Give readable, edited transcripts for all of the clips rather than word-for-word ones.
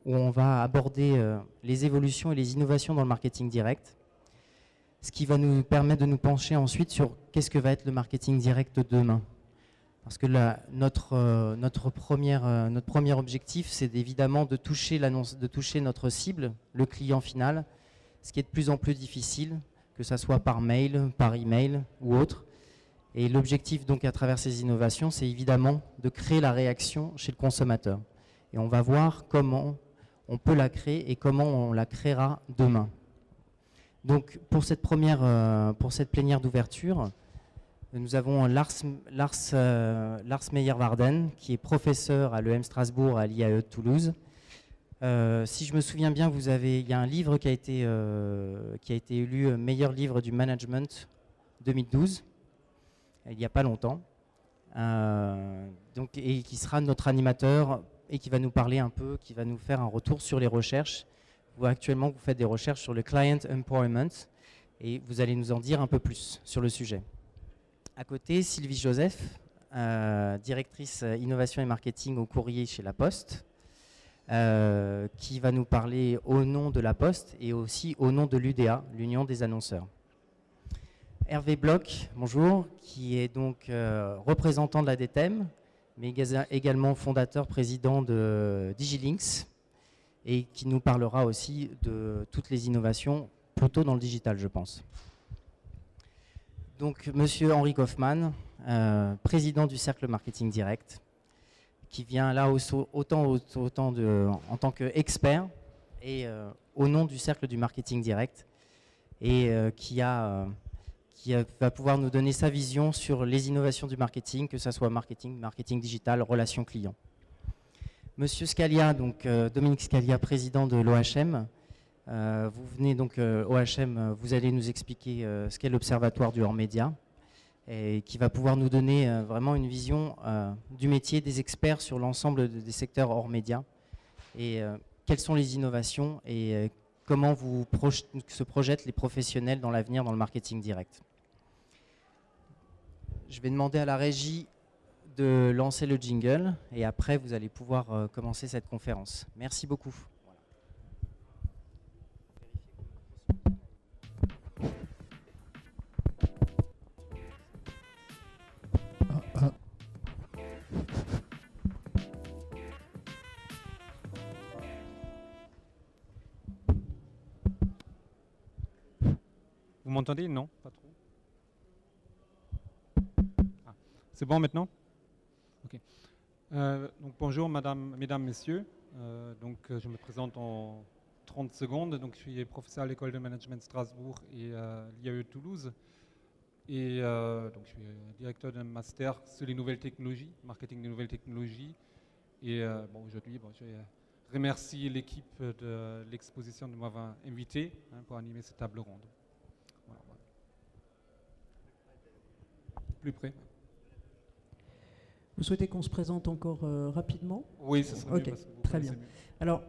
où on va aborder les évolutions et les innovations dans le marketing direct, ce qui va nous permettre de nous pencher ensuite sur qu'est-ce que va être le marketing direct de demain. Parce que notre premier objectif, c'est évidemment de toucher notre cible, le client final, ce qui est de plus en plus difficile, que ce soit par mail, par email ou autre. Et l'objectif donc à travers ces innovations, c'est évidemment de créer la réaction chez le consommateur. Et on va voir comment on peut la créer et comment on la créera demain. Donc pour cette plénière d'ouverture, nous avons Lars Meyer-Warden, qui est professeur à l'EM Strasbourg, à l'IAE de Toulouse. Si je me souviens bien, il y a un livre qui a été élu meilleur livre du management 2012, il n'y a pas longtemps, et qui sera notre animateur et qui va nous parler un peu, qui va nous faire un retour sur les recherches. Actuellement, vous faites des recherches sur le client empowerment et vous allez nous en dire un peu plus sur le sujet. À côté, Sylvie Joseph, directrice innovation et marketing au courrier chez La Poste, qui va nous parler au nom de La Poste et aussi au nom de l'UDA, l'Union des annonceurs. Hervé Bloch, bonjour, qui est donc représentant de la DTEM, mais également fondateur, président de Digilinks, et qui nous parlera aussi de toutes les innovations, plutôt dans le digital, je pense. Donc, monsieur Henri Kaufmann, président du Cercle Marketing Direct, qui vient là autant en tant qu'expert et au nom du Cercle du Marketing Direct, et qui va pouvoir nous donner sa vision sur les innovations du marketing, que ce soit marketing digital, relations clients. Monsieur Scalia, donc Dominique Scalia, président de l'OHM, vous venez donc OHM, vous allez nous expliquer ce qu'est l'Observatoire du hors-média, et qui va pouvoir nous donner vraiment une vision du métier des experts sur l'ensemble des secteurs hors-média, et quelles sont les innovations et comment se projettent les professionnels dans l'avenir dans le marketing direct. Je vais demander à la régie de lancer le jingle et après vous allez pouvoir commencer cette conférence. Merci beaucoup. Vous m'entendez? Non, pas trop. Ah, c'est bon maintenant? Ok. Donc bonjour mesdames, messieurs. Je me présente en 30 secondes. Donc, je suis professeur à l'école de management Strasbourg et à l'IAE Toulouse. Et donc, je suis directeur d'un master sur les nouvelles technologies, marketing des nouvelles technologies. Et aujourd'hui, je remercie l'équipe de l'exposition de m'avoir invité pour animer cette table ronde. Voilà. Plus près. Vous souhaitez qu'on se présente encore rapidement? Oui, ce serait mieux. Ok, Parce que vous très bien. mieux. Alors,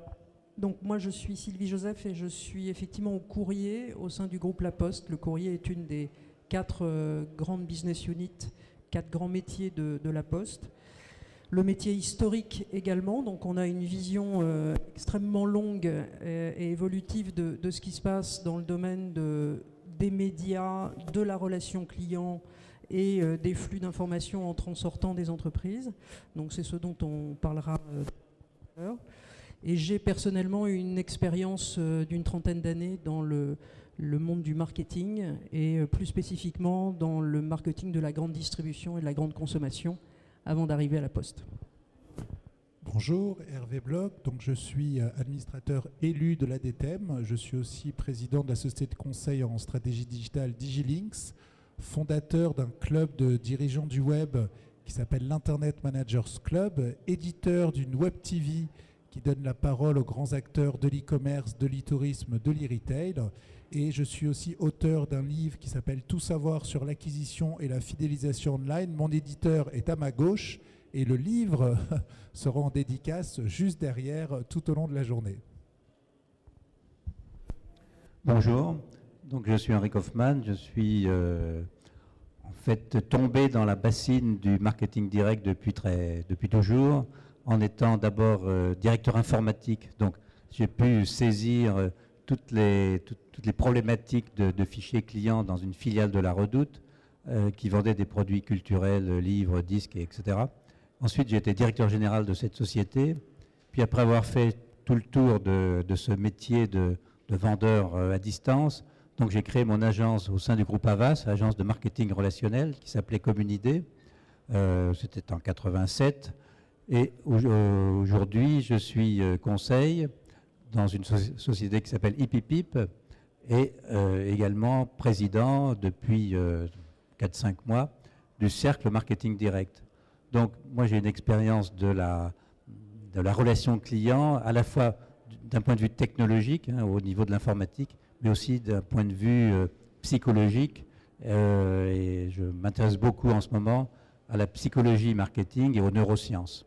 donc moi je suis Sylvie Joseph et je suis effectivement au courrier au sein du groupe La Poste. Le courrier est une des 4 grandes business units, 4 grands métiers de La Poste. Le métier historique également, donc on a une vision extrêmement longue et évolutive de ce qui se passe dans le domaine des médias, de la relation client et des flux d'informations entrant sortant des entreprises. Donc c'est ce dont on parlera tout à l'heure. Et j'ai personnellement une expérience d'une 30aine d'années dans le monde du marketing et plus spécifiquement dans le marketing de la grande distribution et de la grande consommation avant d'arriver à La Poste. Bonjour, Hervé Bloch. Donc, je suis administrateur élu de la DTEM. Je suis aussi président de la société de conseil en stratégie digitale Digilinks, fondateur d'un club de dirigeants du web qui s'appelle l'Internet Managers Club, éditeur d'une web TV qui donne la parole aux grands acteurs de l'e-commerce, de l'e-tourisme, de l'e-retail. Et je suis aussi auteur d'un livre qui s'appelle Tout savoir sur l'acquisition et la fidélisation online. Mon éditeur est à ma gauche et le livre sera en dédicace juste derrière tout au long de la journée. Bonjour, donc je suis Henri Kaufmann, je suis en fait tombé dans la bassine du marketing direct depuis toujours, en étant d'abord directeur informatique, donc j'ai pu saisir toutes les problématiques de fichiers clients dans une filiale de la Redoute qui vendait des produits culturels, livres, disques, etc. Ensuite, j'ai été directeur général de cette société. Puis après avoir fait tout le tour de ce métier de vendeur à distance, donc j'ai créé mon agence au sein du groupe Havas, agence de marketing relationnel qui s'appelait Communidé. C'était en 87. Et aujourd'hui, je suis conseil dans une société qui s'appelle Hipipip et également président depuis 4-5 mois du Cercle Marketing Direct. Donc moi j'ai une expérience de la relation client à la fois d'un point de vue technologique, au niveau de l'informatique, mais aussi d'un point de vue psychologique. Et je m'intéresse beaucoup en ce moment à la psychologie marketing et aux neurosciences.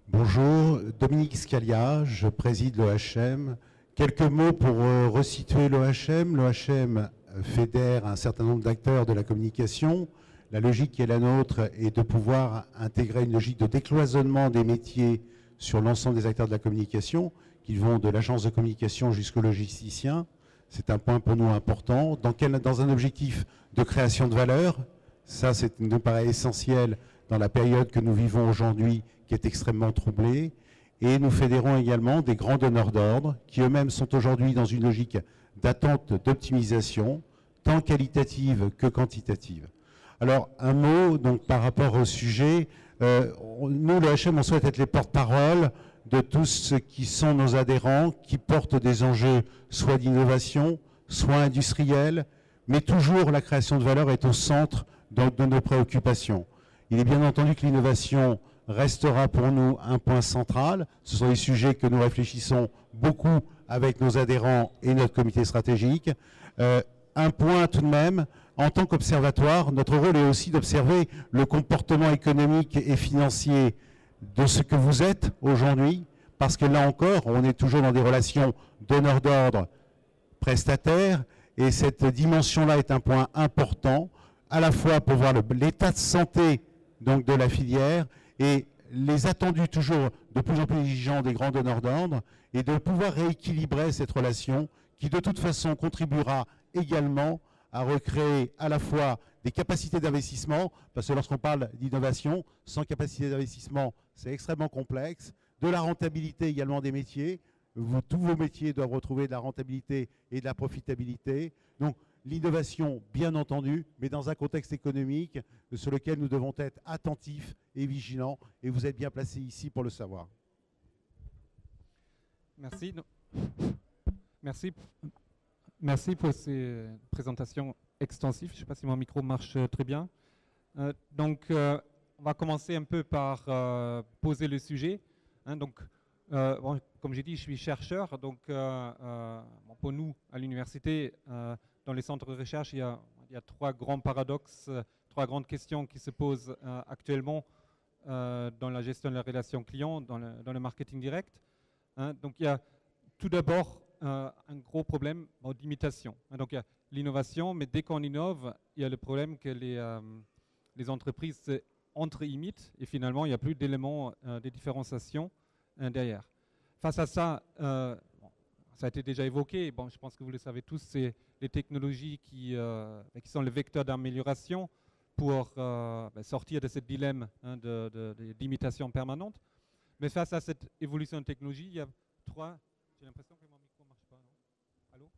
Bonjour, Dominique Scalia, je préside l'OHM. Quelques mots pour resituer l'OHM. L'OHM fédère un certain nombre d'acteurs de la communication. La logique qui est la nôtre est de pouvoir intégrer une logique de décloisonnement des métiers sur l'ensemble des acteurs de la communication, qui vont de l'agence de communication jusqu'au logisticien. C'est un point pour nous important. Dans un objectif de création de valeur, ça nous paraît essentiel dans la période que nous vivons aujourd'hui, qui est extrêmement troublée. Et nous fédérons également des grands donneurs d'ordre, qui eux-mêmes sont aujourd'hui dans une logique d'attente d'optimisation, tant qualitative que quantitative. Alors, un mot donc, par rapport au sujet. Nous, l'OHM, on souhaite être les porte-parole de tous ceux qui sont nos adhérents, qui portent des enjeux soit d'innovation, soit industriels, mais toujours la création de valeur est au centre de nos préoccupations. Il est bien entendu que l'innovation restera pour nous un point central. Ce sont des sujets que nous réfléchissons beaucoup avec nos adhérents et notre comité stratégique. Un point tout de même, en tant qu'observatoire, notre rôle est aussi d'observer le comportement économique et financier de ce que vous êtes aujourd'hui, parce que là encore, on est toujours dans des relations donneurs d'ordre, prestataires, et cette dimension-là est un point important, à la fois pour voir l'état de santé donc, de la filière et les attendus toujours de plus en plus exigeants des grands donneurs d'ordre, et de pouvoir rééquilibrer cette relation qui de toute façon contribuera également à recréer à la fois des capacités d'investissement, parce que lorsqu'on parle d'innovation, sans capacité d'investissement, c'est extrêmement complexe, de la rentabilité également des métiers. Tous vos métiers doivent retrouver de la rentabilité et de la profitabilité. Donc l'innovation, bien entendu, mais dans un contexte économique sur lequel nous devons être attentifs et vigilants, et vous êtes bien placés ici pour le savoir. Merci. Merci pour ces présentations extensives. Je ne sais pas si mon micro marche très bien. On va commencer un peu par poser le sujet. Bon, comme j'ai dit, je suis chercheur. Donc, pour nous, à l'université, dans les centres de recherche, il y a trois grands paradoxes, trois grandes questions qui se posent actuellement dans la gestion de la relation client, dans le marketing direct. Donc, il y a tout d'abord un gros problème d'imitation. Donc, il y a l'innovation, mais dès qu'on innove, il y a le problème que les entreprises se entre-imitent et finalement, il n'y a plus d'éléments de différenciation derrière. Face à ça, ça a été déjà évoqué, bon, je pense que vous le savez tous, c'est les technologies qui sont le vecteur d'amélioration pour sortir de ce dilemme d'imitation permanente. Mais face à cette évolution de technologie, il y a trois... J'ai l'impression que mon micro ne marche pas, non? Allô?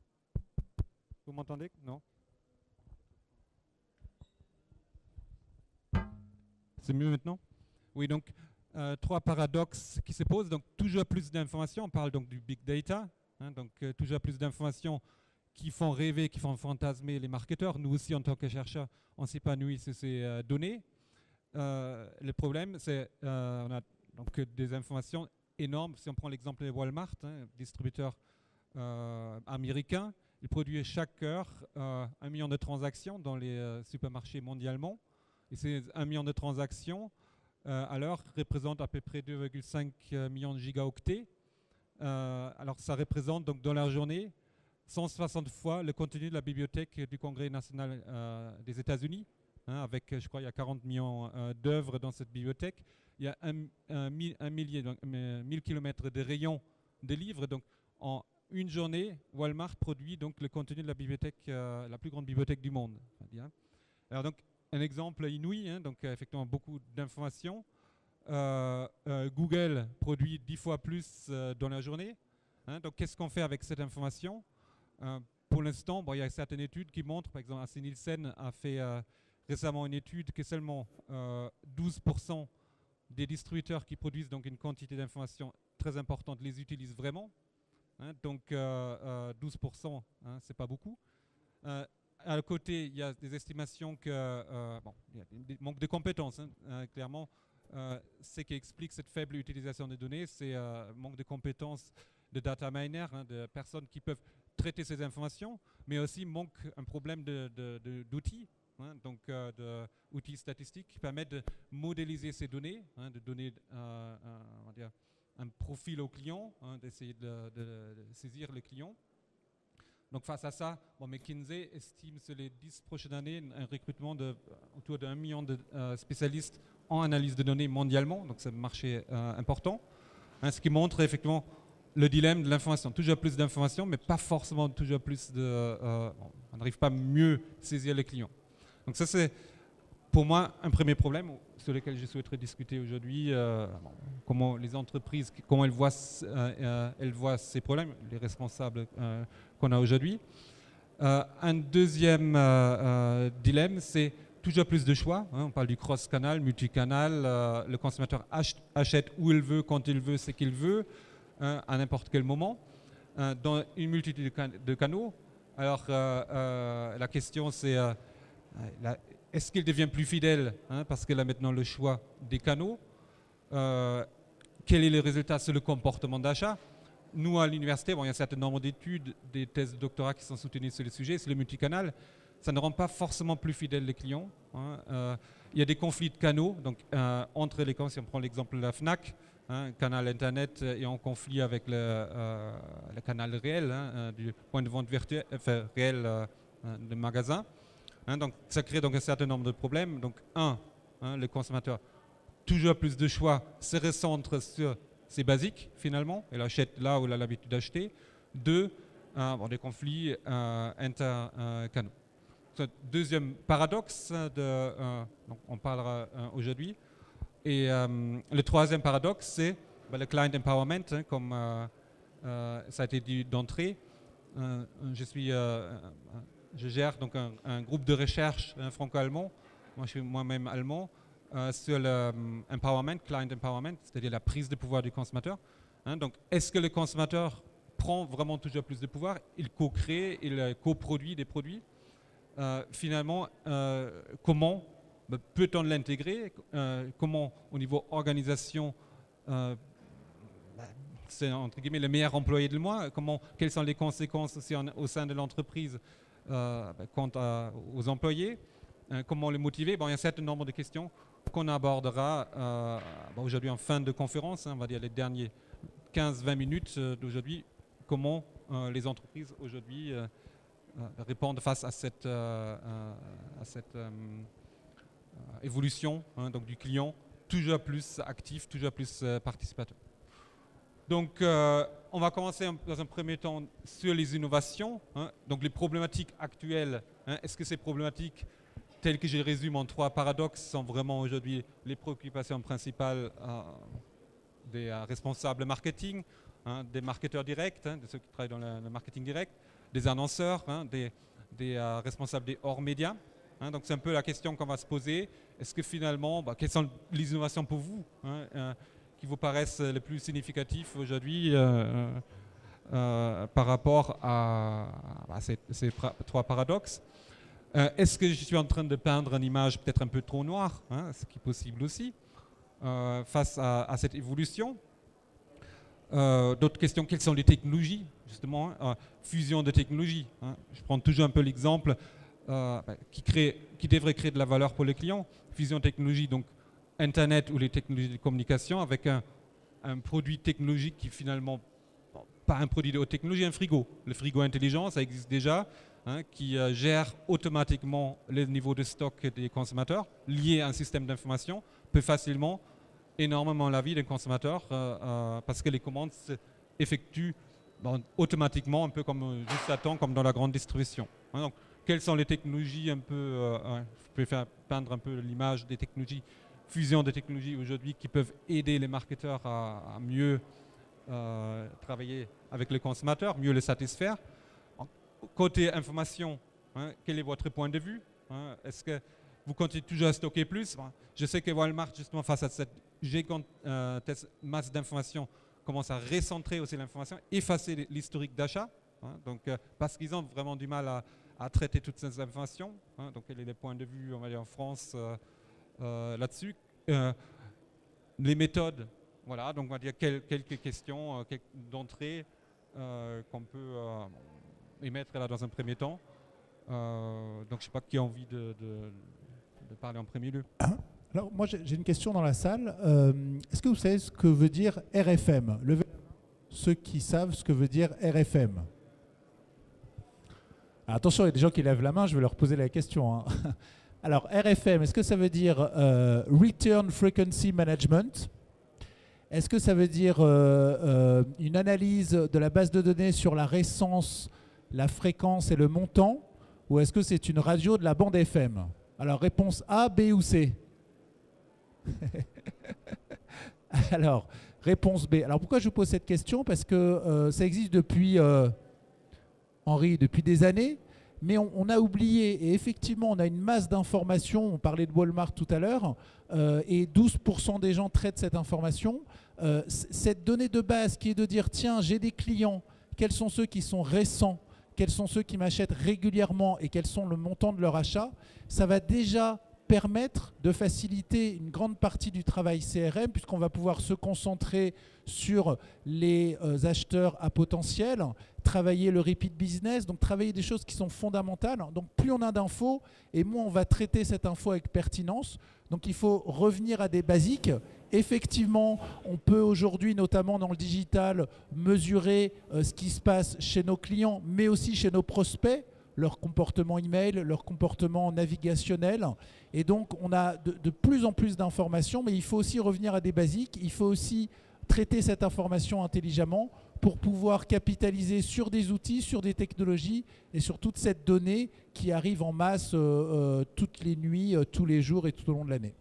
Vous m'entendez? Non? C'est mieux maintenant? Oui, donc trois paradoxes qui se posent. Donc toujours plus d'informations, on parle donc du big data, donc toujours plus d'informations qui font rêver, qui font fantasmer les marketeurs. Nous aussi, en tant que chercheurs, on s'épanouit sur ces données. Le problème, c'est on a donc des informations énormes. Si on prend l'exemple de Walmart, distributeur américain, il produit chaque heure 1 million de transactions dans les supermarchés mondialement. Et ces 1 million de transactions à l'heure représente à peu près 2,5 millions de gigaoctets. Alors ça représente donc dans la journée 160 fois le contenu de la bibliothèque du Congrès national des États-Unis, avec, je crois, il y a 40 millions d'œuvres dans cette bibliothèque. il y a 1000 km de rayons de livres. Donc, en une journée, Walmart produit donc le contenu de la bibliothèque, la plus grande bibliothèque du monde. Alors, donc, un exemple inouï, hein, donc effectivement beaucoup d'informations. Google produit 10 fois plus dans la journée. Hein, donc, qu'est-ce qu'on fait avec cette information? Pour l'instant, bon, il y a certaines études qui montrent, par exemple, AC Nielsen a fait récemment une étude que seulement 12% des distributeurs qui produisent donc une quantité d'informations très importante les utilisent vraiment. Hein, donc 12%, hein, c'est pas beaucoup. À côté, il y a des estimations que bon, il y a des manques de compétences, hein, clairement. Ce qui explique cette faible utilisation des données, c'est manque de compétences de data miners, hein, de personnes qui peuvent traiter ces informations, mais aussi manque un problème d'outils, hein, donc d'outils statistiques qui permettent de modéliser ces données, hein, de donner on va dire, un profil au client, hein, d'essayer de saisir le client. Donc face à ça, bon, McKinsey estime sur les 10 prochaines années un recrutement autour d'1 million de spécialistes en analyse de données mondialement, donc c'est un marché important, hein, ce qui montre effectivement le dilemme de l'information. Toujours plus d'informations, mais pas forcément toujours plus on n'arrive pas à mieux saisir les clients. Donc ça c'est pour moi un premier problème sur lequel je souhaiterais discuter aujourd'hui, comment les entreprises, comment elles voient ces problèmes, les responsables qu'on a aujourd'hui. Un deuxième dilemme, c'est toujours plus de choix. Hein, on parle du cross-canal, multicanal. Le consommateur achète où il veut, quand il veut, ce qu'il veut, à n'importe quel moment, dans une multitude de canaux. Alors, la question, c'est est-ce qu'il devient plus fidèle, hein, parce qu'il a maintenant le choix des canaux? Quel est le résultat sur le comportement d'achat? Nous, à l'université, bon, il y a un certain nombre d'études, des thèses de doctorat qui sont soutenues sur le sujet, sur le multicanal. Ça ne rend pas forcément plus fidèles les clients. Hein. Il y a des conflits de canaux, donc entre les canaux, si on prend l'exemple de la FNAC, hein, canal Internet est en conflit avec le canal réel, hein, du point de vente virtuel, réel de magasin. Hein, donc ça crée donc un certain nombre de problèmes. Donc le consommateur, toujours plus de choix, se recentre sur ses basiques finalement, il achète là où il a l'habitude d'acheter. 2, des conflits intercanaux. Deuxième paradoxe, donc on parlera aujourd'hui. Et le troisième paradoxe, c'est le client empowerment, hein, comme ça a été dit d'entrée. Je gère donc un groupe de recherche franco-allemand, moi je suis moi-même allemand, sur l'empowerment, client empowerment, c'est-à-dire la prise de pouvoir du consommateur. Hein, donc est-ce que le consommateur prend vraiment toujours plus de pouvoir? Il co-crée, il coproduit des produits. Finalement, comment peut-on l'intégrer? Comment au niveau organisation, c'est entre guillemets le meilleur employé de moi? Quelles sont les conséquences aussi au sein de l'entreprise quant aux employés? Comment les motiver? Bon, il y a un certain nombre de questions qu'on abordera aujourd'hui en fin de conférence, hein, on va dire les derniers 15-20 minutes d'aujourd'hui, comment les entreprises aujourd'hui répondent face à cette évolution, hein, donc du client toujours plus actif, toujours plus participateur. Donc on va commencer dans un premier temps sur les innovations, hein, donc les problématiques actuelles. Hein, est-ce que ces problématiques telles que je les résume en 3 paradoxes sont vraiment aujourd'hui les préoccupations principales des responsables marketing, hein, des marketeurs directs, hein, de ceux qui travaillent dans le marketing direct, des annonceurs, hein, des responsables des hors médias. Hein, donc c'est un peu la question qu'on va se poser. Est-ce que finalement, quelles sont les innovations pour vous, hein, qui vous paraissent les plus significatives aujourd'hui par rapport à ces 3 paradoxes? Est-ce que je suis en train de peindre une image peut-être un peu trop noire, hein, ce qui est possible aussi, face à cette évolution? D'autres questions, quelles sont les technologies, justement, fusion de technologies, hein. Je prends toujours un peu l'exemple qui devrait créer de la valeur pour les clients. Fusion de technologies, donc Internet ou les technologies de communication, avec un produit technologique qui finalement, pas un produit de haute technologie, un frigo. Le frigo intelligent, ça existe déjà, hein, qui gère automatiquement le niveau de stock des consommateurs, lié à un système d'information, peut facilement énormément la vie des consommateurs parce que les commandes s'effectuent automatiquement, un peu comme juste à temps, comme dans la grande distribution. Hein, donc, quelles sont les technologies un peu, je préfère peindre un peu l'image des technologies, fusion des technologies aujourd'hui qui peuvent aider les marketeurs à mieux travailler avec les consommateurs, mieux les satisfaire. Côté information, hein, quel est votre point de vue, hein? Est-ce que vous continuez toujours à stocker plus? Je sais que Walmart, justement, face à cette gigantesque masse d'informations, commence à recentrer aussi l'information, effacer l'historique d'achat, hein, donc, parce qu'ils ont vraiment du mal à traiter toutes ces informations. Hein, donc, quel est le point de vue, on va dire, en France là-dessus? Les méthodes, voilà, donc on va dire quelques questions d'entrée qu'on peut émettre là dans un premier temps. Donc, je ne sais pas qui a envie de parler en premier lieu. Alors, moi, j'ai une question dans la salle. Est-ce que vous savez ce que veut dire RFM? Levez ceux qui savent ce que veut dire RFM. Alors, attention, il y a des gens qui lèvent la main, je vais leur poser la question. Hein. Alors, RFM, est-ce que ça veut dire Return Frequency Management? Est-ce que ça veut dire une analyse de la base de données sur la récence, la fréquence et le montant? Ou est-ce que c'est une radio de la bande FM? Alors, réponse A, B ou C? Alors, réponse B. Alors, pourquoi je vous pose cette question? Parce que ça existe depuis, Henri, depuis des années, mais on a oublié, et effectivement, on a une masse d'informations, on parlait de Walmart tout à l'heure, et 12% des gens traitent cette information. Cette donnée de base qui est de dire, tiens, j'ai des clients, quels sont ceux qui sont récents, quels sont ceux qui m'achètent régulièrement et quels sont le montant de leur achat, ça va déjà permettre de faciliter une grande partie du travail CRM puisqu'on va pouvoir se concentrer sur les acheteurs à potentiel, travailler le repeat business, donc travailler des choses qui sont fondamentales. Donc plus on a d'infos et moins on va traiter cette info avec pertinence. Donc il faut revenir à des basiques. Effectivement, on peut aujourd'hui, notamment dans le digital, mesurer ce qui se passe chez nos clients, mais aussi chez nos prospects, leur comportement email, leur comportement navigationnel. Et donc, on a de plus en plus d'informations, mais il faut aussi revenir à des basiques. Il faut aussi traiter cette information intelligemment pour pouvoir capitaliser sur des outils, sur des technologies et sur toute cette donnée qui arrive en masse toutes les nuits, tous les jours et tout au long de l'année.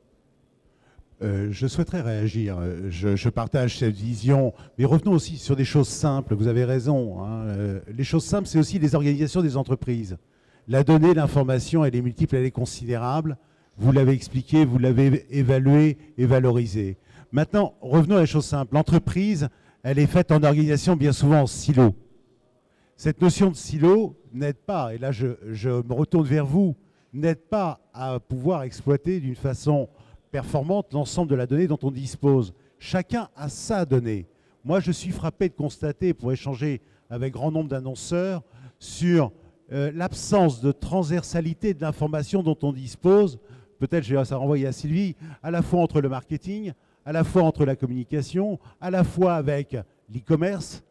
Je souhaiterais réagir. Je partage cette vision, mais revenons aussi sur des choses simples. Vous avez raison. Hein. Les choses simples, c'est aussi les organisations des entreprises. La donnée, l'information, elle est multiple, elle est considérable. Vous l'avez expliqué, vous l'avez évalué et valorisé. Maintenant, revenons à la chose simple. L'entreprise, elle est faite en organisation bien souvent en silo. Cette notion de silo n'aide pas, et là je me retourne vers vous, n'aide pas à pouvoir exploiter d'une façon performante l'ensemble de la donnée dont on dispose. Chacun a sa donnée. Moi, je suis frappé de constater, pour échanger avec grand nombre d'annonceurs, sur l'absence de transversalité de l'information dont on dispose. Peut-être, ça renvoie à Sylvie, à la fois entre le marketing, à la fois entre la communication, à la fois avec l'e-commerce,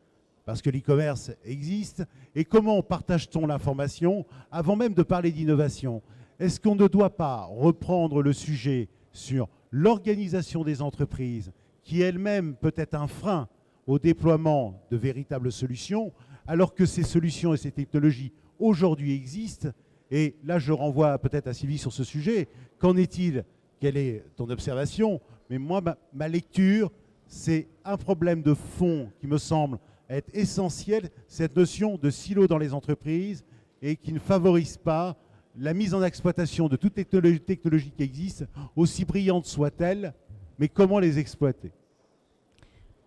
parce que l'e-commerce existe, et comment partage-t-on l'information avant même de parler d'innovation? Est-ce qu'on ne doit pas reprendre le sujet sur l'organisation des entreprises, qui elle-même peut être un frein au déploiement de véritables solutions, alors que ces solutions et ces technologies aujourd'hui existent? Et là, je renvoie peut-être à Sylvie sur ce sujet. Qu'en est-il? Quelle est ton observation? Mais moi, ma lecture, c'est un problème de fond qui me semble être essentiel, cette notion de silo dans les entreprises et qui ne favorise pas la mise en exploitation de toute technologie qui existe, aussi brillante soit-elle, mais comment les exploiter?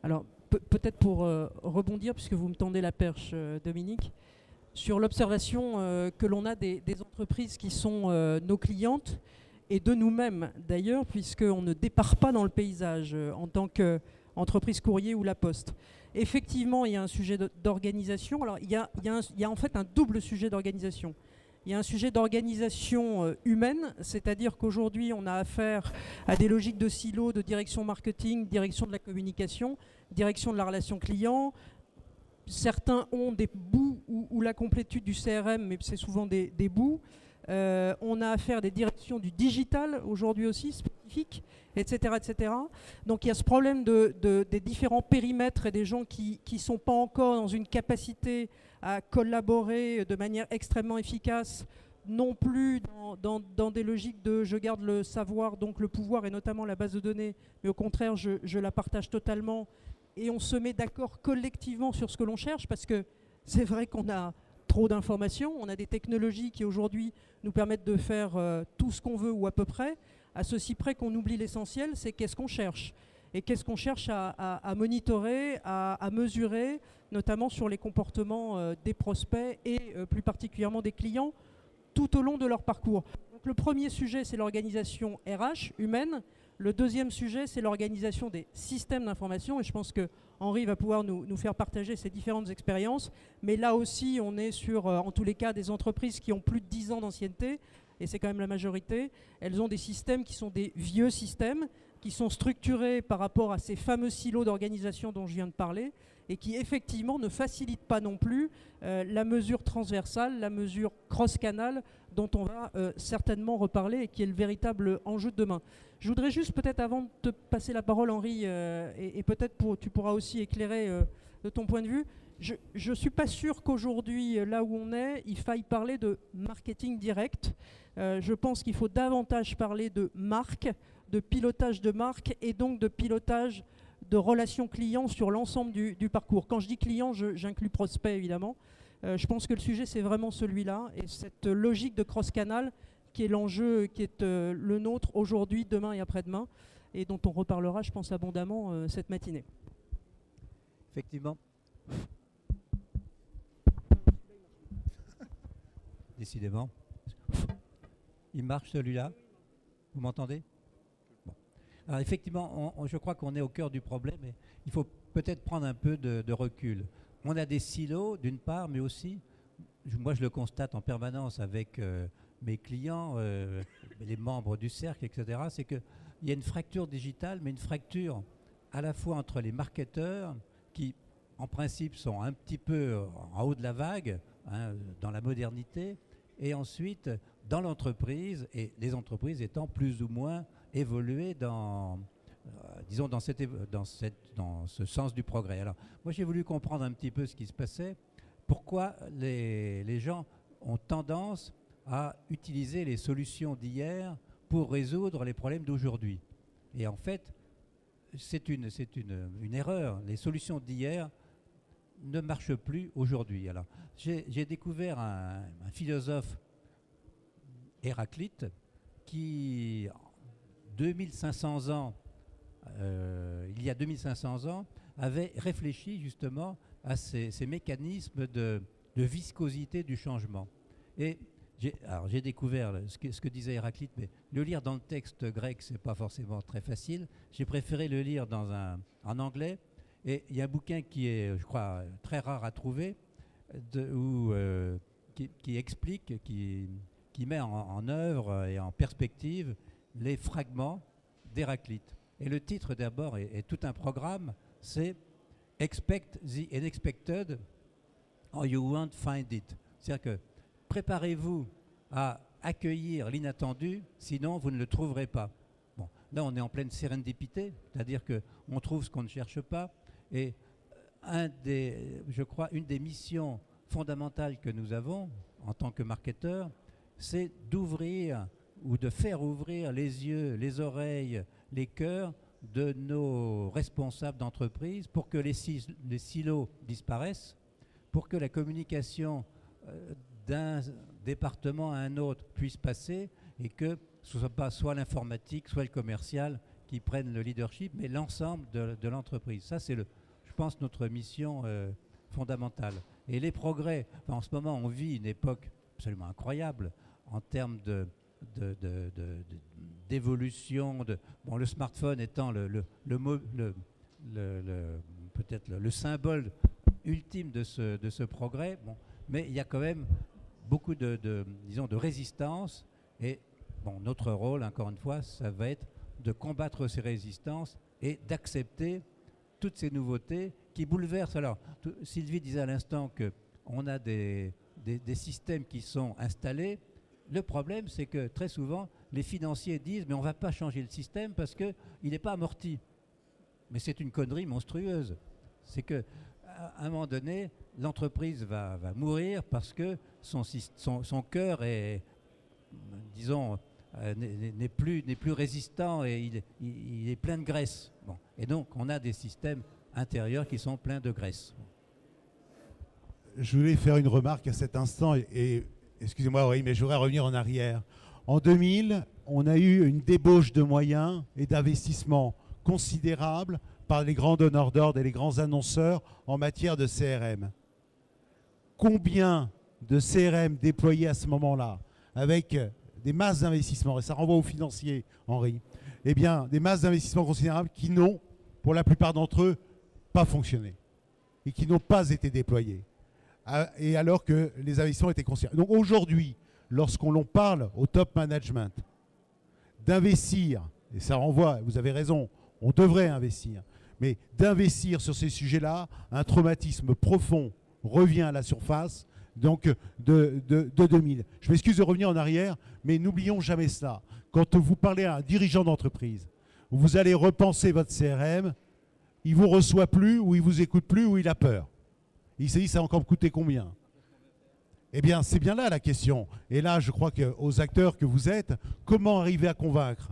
Alors, peut-être pour rebondir, puisque vous me tendez la perche, Dominique, sur l'observation que l'on a des entreprises qui sont nos clientes, et de nous-mêmes d'ailleurs, puisqu'on ne départ pas dans le paysage en tant qu'entreprise courrier ou La Poste. Effectivement, il y a un sujet d'organisation. Alors, il y a en fait un double sujet d'organisation. Il y a un sujet d'organisation humaine, c'est-à-dire qu'aujourd'hui, on a affaire à des logiques de silos, de direction marketing, direction de la communication, direction de la relation client. Certains ont des bouts ou la complétude du CRM, mais c'est souvent des bouts. On a affaire à des directions du digital aujourd'hui aussi, spécifiquement spécifiques, etc., etc. Donc il y a ce problème des différents périmètres et des gens qui ne sont pas encore dans une capacité à collaborer de manière extrêmement efficace, non plus dans des logiques de je garde le savoir, donc le pouvoir et notamment la base de données, mais au contraire je la partage totalement et on se met d'accord collectivement sur ce que l'on cherche, parce que c'est vrai qu'on a trop d'informations, on a des technologies qui aujourd'hui nous permettent de faire tout ce qu'on veut ou à peu près, à ceci près qu'on oublie l'essentiel, c'est qu'est-ce qu'on cherche. Et qu'est-ce qu'on cherche à monitorer, à mesurer, notamment sur les comportements des prospects et plus particulièrement des clients tout au long de leur parcours. Donc, le premier sujet, c'est l'organisation RH humaine. Le deuxième sujet, c'est l'organisation des systèmes d'information. Et je pense que Henri va pouvoir nous faire partager ces différentes expériences. Mais là aussi, on est sur, en tous les cas, des entreprises qui ont plus de 10 ans d'ancienneté. Et c'est quand même la majorité. Elles ont des systèmes qui sont des vieux systèmes, qui sont structurés par rapport à ces fameux silos d'organisation dont je viens de parler, et qui effectivement ne facilitent pas non plus la mesure transversale, la mesure cross-canal, dont on va certainement reparler et qui est le véritable enjeu de demain. Je voudrais juste peut-être, avant de te passer la parole, Henri, et peut-être tu pourras aussi éclairer de ton point de vue, je ne suis pas sûr qu'aujourd'hui, là où on est, il faille parler de marketing direct. Je pense qu'il faut davantage parler de marque, de pilotage de marque et donc de pilotage de relations clients sur l'ensemble du parcours. Quand je dis client, j'inclus prospect évidemment. Je pense que le sujet c'est vraiment celui-là et cette logique de cross-canal qui est l'enjeu, qui est le nôtre aujourd'hui, demain et après-demain et dont on reparlera, je pense, abondamment cette matinée. Effectivement. Décidément. Il marche celui-là? Vous m'entendez? Bon. Alors effectivement, je crois qu'on est au cœur du problème et il faut peut-être prendre un peu de recul. On a des silos d'une part, mais aussi, moi je le constate en permanence avec mes clients, les membres du cercle, etc., c'est qu'il y a une fracture digitale, mais une fracture à la fois entre les marketeurs qui, en principe, sont un petit peu en haut de la vague, hein, dans la modernité, et ensuite dans l'entreprise, et les entreprises étant plus ou moins évoluées dans ce sens du progrès. Alors, moi j'ai voulu comprendre un petit peu ce qui se passait, pourquoi les gens ont tendance à utiliser les solutions d'hier pour résoudre les problèmes d'aujourd'hui. Et en fait, c'est une erreur. Les solutions d'hier ne marchent plus aujourd'hui. Alors, j'ai découvert un philosophe, Héraclite, qui, il y a 2500 ans, avait réfléchi justement à ces mécanismes de viscosité du changement. Et j'ai découvert ce que disait Héraclite, mais le lire dans le texte grec, c'est pas forcément très facile. J'ai préféré le lire en anglais. Et il y a un bouquin qui est, je crois, très rare à trouver, qui explique, qui met en œuvre et en perspective les fragments d'Héraclite. Et le titre d'abord est tout un programme, c'est « Expect the unexpected or you won't find it ». C'est-à-dire que préparez-vous à accueillir l'inattendu, sinon vous ne le trouverez pas. Bon, là on est en pleine sérendipité, c'est-à-dire qu'on trouve ce qu'on ne cherche pas. Et je crois, une des missions fondamentales que nous avons en tant que marketeurs, c'est d'ouvrir ou de faire ouvrir les yeux, les oreilles, les cœurs de nos responsables d'entreprise pour que les silos disparaissent, pour que la communication d'un département à un autre puisse passer et que ce ne soit pas soit l'informatique, soit le commercial qui prennent le leadership, mais l'ensemble de l'entreprise. Ça, c'est, je pense, notre mission fondamentale. Et les progrès, en ce moment, on vit une époque absolument incroyable en termes d'évolution. Bon, le smartphone étant peut-être le symbole ultime de ce progrès, bon, mais il y a quand même beaucoup de résistance. Et bon, notre rôle, encore une fois, ça va être de combattre ces résistances et d'accepter toutes ces nouveautés qui bouleversent. Alors, Sylvie disait à l'instant qu'on a des systèmes qui sont installés. le problème, c'est que très souvent, les financiers disent « mais on ne va pas changer le système parce qu'il n'est pas amorti ». Mais c'est une connerie monstrueuse. C'est qu'à un moment donné, l'entreprise va mourir parce que son cœur est, disons, n'est plus résistant et il est plein de graisse. Bon. Et donc, on a des systèmes intérieurs qui sont pleins de graisse. Je voulais faire une remarque à cet instant, et excusez-moi, oui, mais je voudrais revenir en arrière. En 2000, on a eu une débauche de moyens et d'investissements considérables par les grands donneurs d'ordre et les grands annonceurs en matière de CRM. Combien de CRM déployés à ce moment-là, avec des masses d'investissements, et ça renvoie aux financiers, Henri, eh bien, des masses d'investissements considérables qui n'ont, pour la plupart d'entre eux, pas fonctionné et qui n'ont pas été déployés. Et alors que les investissements étaient considérables. Donc aujourd'hui, lorsqu'on parle au top management d'investir, et ça renvoie, vous avez raison, on devrait investir, mais d'investir sur ces sujets-là, un traumatisme profond revient à la surface, donc de 2000. Je m'excuse de revenir en arrière, mais n'oublions jamais cela. Quand vous parlez à un dirigeant d'entreprise, vous allez repenser votre CRM, il ne vous reçoit plus, ou il ne vous écoute plus, ou il a peur. Il s'est dit, ça va encore me coûter combien? Eh bien, c'est bien là la question. Et là, je crois qu'aux acteurs que vous êtes, comment arriver à convaincre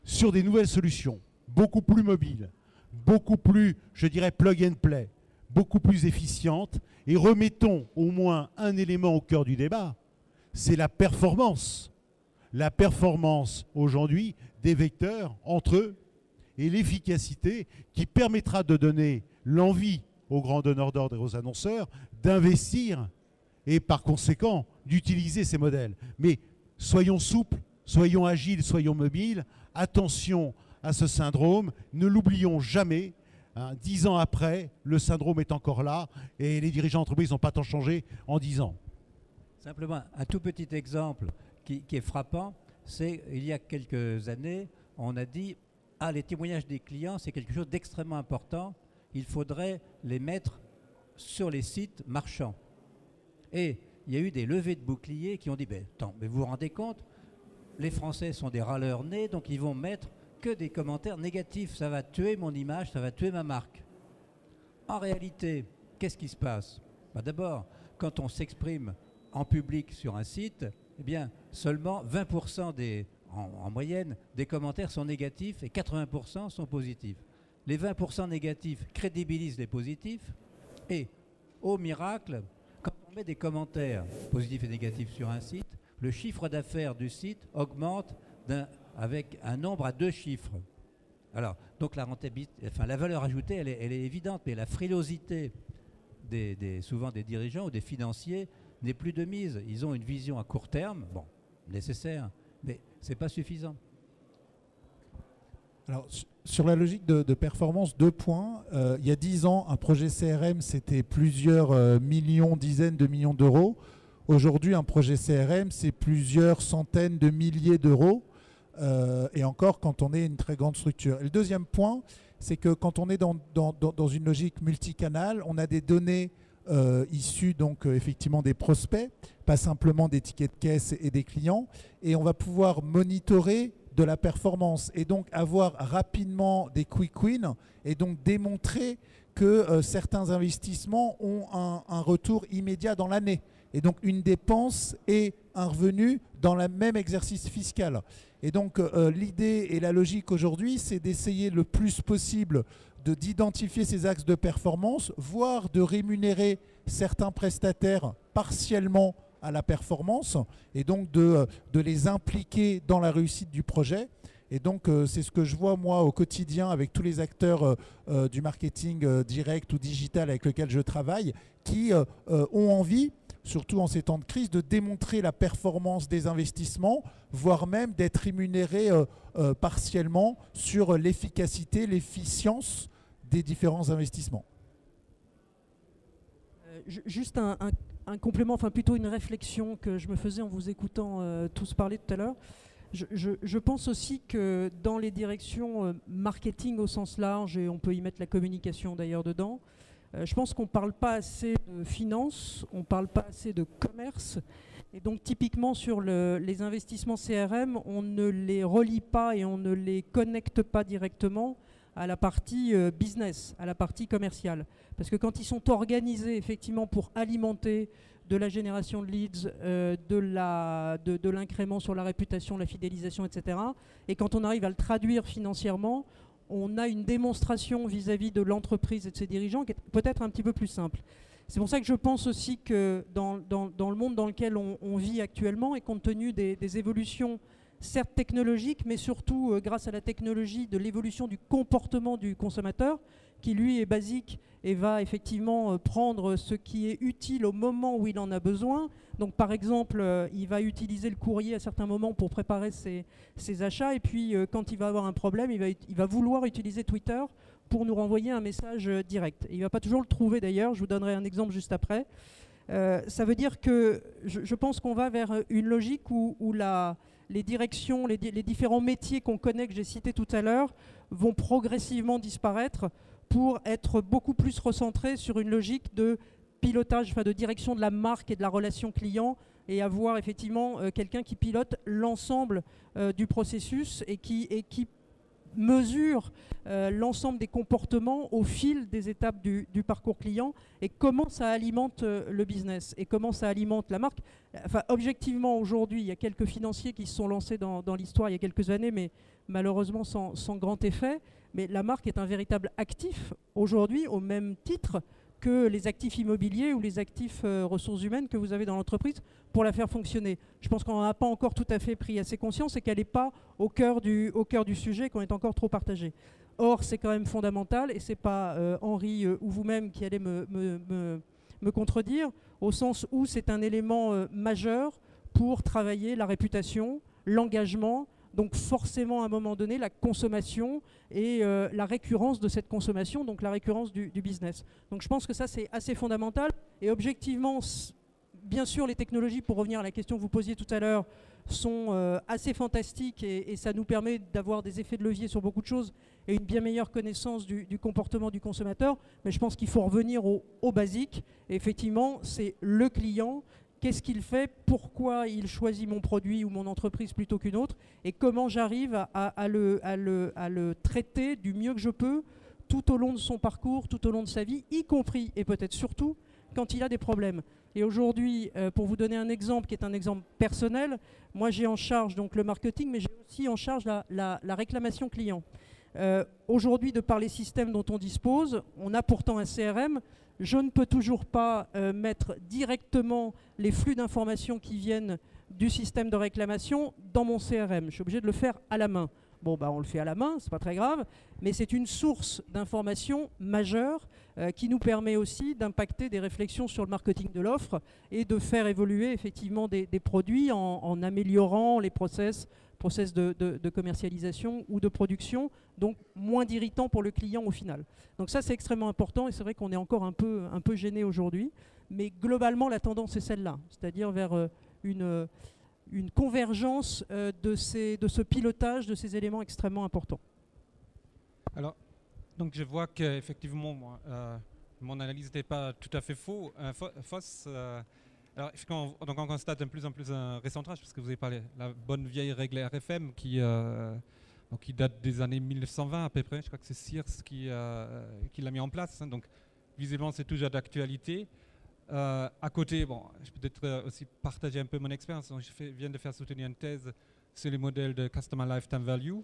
sur des nouvelles solutions, beaucoup plus mobiles, beaucoup plus, je dirais, plug and play, beaucoup plus efficientes, et remettons au moins un élément au cœur du débat, c'est la performance. La performance, aujourd'hui, des vecteurs entre eux, et l'efficacité qui permettra de donner l'envie aux grands donneurs d'ordre et aux annonceurs d'investir et par conséquent d'utiliser ces modèles. Mais soyons souples, soyons agiles, soyons mobiles, attention à ce syndrome, ne l'oublions jamais. 10 ans après, le syndrome est encore là et les dirigeants d'entreprise n'ont pas tant changé en 10 ans. Simplement, un tout petit exemple qui est frappant, c'est il y a quelques années, on a dit « Ah, les témoignages des clients, c'est quelque chose d'extrêmement important, il faudrait les mettre sur les sites marchands. » Et il y a eu des levées de boucliers qui ont dit « Attends, mais vous vous rendez compte, les Français sont des râleurs nés, donc ils vont mettre que des commentaires négatifs. Ça va tuer mon image, ça va tuer ma marque. » En réalité, qu'est-ce qui se passe? D'abord, quand on s'exprime en public sur un site, eh bien, seulement 20% en moyenne des commentaires sont négatifs et 80% sont positifs. Les 20% négatifs crédibilisent les positifs et, au miracle, quand on met des commentaires positifs et négatifs sur un site, le chiffre d'affaires du site augmente avec un nombre à 2 chiffres. Alors, donc la rentabilité, enfin la valeur ajoutée, elle est évidente, mais la frilosité souvent des dirigeants ou des financiers n'est plus de mise. Ils ont une vision à court terme, bon, nécessaire, mais ce n'est pas suffisant. Alors, sur la logique de performance, 2 points. Il y a 10 ans, un projet CRM, c'était plusieurs millions, dizaines de millions d'euros. Aujourd'hui, un projet CRM, c'est plusieurs centaines de milliers d'euros. Et encore quand on est une très grande structure. Et le deuxième point, c'est que quand on est dans une logique multicanale, on a des données issues donc effectivement des prospects, pas simplement des tickets de caisse et des clients, et on va pouvoir monitorer de la performance et donc avoir rapidement des quick wins et donc démontrer que certains investissements ont un retour immédiat dans l'année. Et donc une dépense et un revenu dans le même exercice fiscal. Et donc l'idée et la logique aujourd'hui, c'est d'essayer le plus possible d'identifier ces axes de performance, voire de rémunérer certains prestataires partiellement à la performance, et donc de les impliquer dans la réussite du projet. Et donc c'est ce que je vois moi au quotidien avec tous les acteurs du marketing direct ou digital avec lesquels je travaille, qui ont envie, surtout en ces temps de crise, de démontrer la performance des investissements, voire même d'être rémunérés partiellement sur l'efficacité, l'efficience des différents investissements. Juste un complément, enfin plutôt une réflexion que je me faisais en vous écoutant tous parler tout à l'heure. Je pense aussi que dans les directions marketing au sens large, et on peut y mettre la communication d'ailleurs dedans, Je pense qu'on ne parle pas assez de finance, on ne parle pas assez de commerce. Et donc typiquement sur les investissements CRM, on ne les relie pas et on ne les connecte pas directement à la partie business, à la partie commerciale. Parce que quand ils sont organisés effectivement pour alimenter de la génération de leads, de l'incrément sur la réputation, la fidélisation, etc. Et quand on arrive à le traduire financièrement, on a une démonstration vis-à-vis de l'entreprise et de ses dirigeants qui est peut-être un petit peu plus simple. C'est pour ça que je pense aussi que dans le monde dans lequel on vit actuellement, et compte tenu des évolutions, certes technologiques, mais surtout grâce à la technologie de l'évolution du comportement du consommateur, qui lui est basique et va effectivement prendre ce qui est utile au moment où il en a besoin. Donc par exemple, il va utiliser le courrier à certains moments pour préparer ses achats, et puis quand il va avoir un problème, il va vouloir utiliser Twitter pour nous renvoyer un message direct. Et il ne va pas toujours le trouver d'ailleurs, je vous donnerai un exemple juste après. Ça veut dire que je pense qu'on va vers une logique où les directions, les différents métiers qu'on connaît, que j'ai cités tout à l'heure, vont progressivement disparaître pour être beaucoup plus recentrés sur une logique de pilotage, enfin de direction de la marque et de la relation client, et avoir effectivement quelqu'un qui pilote l'ensemble du processus et qui mesure l'ensemble des comportements au fil des étapes du parcours client, et comment ça alimente le business et comment ça alimente la marque. Enfin, objectivement, aujourd'hui, il y a quelques financiers qui se sont lancés dans l'histoire il y a quelques années, mais malheureusement sans grand effet. Mais la marque est un véritable actif aujourd'hui, au même titre que les actifs immobiliers ou les actifs ressources humaines que vous avez dans l'entreprise pour la faire fonctionner. Je pense qu'on n'en a pas encore tout à fait pris assez conscience et qu'elle n'est pas au cœur du sujet, qu'on est encore trop partagé. Or, c'est quand même fondamental, et ce n'est pas Henri ou vous-même qui allez me contredire, au sens où c'est un élément majeur pour travailler la réputation, l'engagement, donc forcément à un moment donné la consommation et la récurrence de cette consommation, donc la récurrence du business. Donc je pense que ça c'est assez fondamental, et objectivement, bien sûr les technologies, pour revenir à la question que vous posiez tout à l'heure, sont assez fantastiques et ça nous permet d'avoir des effets de levier sur beaucoup de choses et une bien meilleure connaissance du comportement du consommateur, mais je pense qu'il faut revenir au basique, et effectivement c'est le client. Qu'est-ce qu'il fait? Pourquoi il choisit mon produit ou mon entreprise plutôt qu'une autre? Et comment j'arrive à le traiter du mieux que je peux tout au long de son parcours, tout au long de sa vie, y compris et peut-être surtout quand il a des problèmes. Et aujourd'hui, pour vous donner un exemple qui est un exemple personnel, moi j'ai en charge donc le marketing, mais j'ai aussi en charge la réclamation client. Aujourd'hui, de par les systèmes dont on dispose, on a pourtant un CRM. Je ne peux toujours pas mettre directement les flux d'informations qui viennent du système de réclamation dans mon CRM. Je suis obligé de le faire à la main. Bon, bah, on le fait à la main, c'est pas très grave, mais c'est une source d'information majeure qui nous permet aussi d'impacter des réflexions sur le marketing de l'offre et de faire évoluer effectivement des produits en améliorant les process de commercialisation ou de production, donc moins d'irritants pour le client au final. Donc ça c'est extrêmement important, et c'est vrai qu'on est encore un peu gêné aujourd'hui, mais globalement la tendance est celle-là, c'est-à-dire vers une convergence de ce pilotage de ces éléments extrêmement importants. Alors, donc je vois qu'effectivement mon analyse n'était pas tout à fait fausse. Alors, donc on constate de plus en plus un recentrage, parce que vous avez parlé de la bonne vieille règle RFM qui date des années 1920 à peu près. Je crois que c'est Sears qui l'a mis en place. Hein, donc visiblement c'est toujours d'actualité. À côté, bon, je peux peut-être aussi partager un peu mon expérience. Je viens de faire soutenir une thèse sur les modèles de Customer Lifetime Value.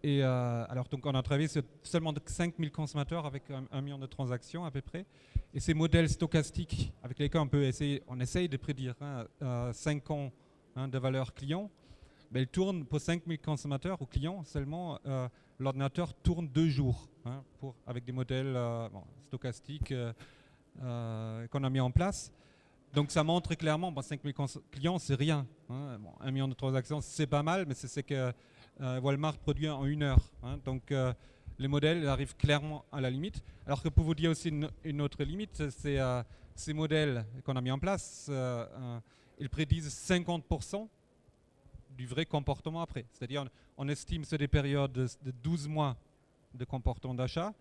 Et alors, donc, on a travaillé sur seulement 5000 consommateurs avec 1 million de transactions à peu près. Et ces modèles stochastiques avec lesquels on essaye de prédire 5 ans de valeur client, ben, ils tournent pour 5000 consommateurs ou clients seulement. L'ordinateur tourne 2 jours avec des modèles stochastiques qu'on a mis en place. Donc ça montre clairement, 5000 clients c'est rien. 1 million de transactions c'est pas mal, mais c'est ce que Walmart produit en 1 heure. Donc les modèles arrivent clairement à la limite. Alors que pour vous dire aussi une autre limite, c'est ces modèles qu'on a mis en place, ils prédisent 50% du vrai comportement après. C'est-à-dire on estime sur des périodes de 12 mois de comportement d'achat.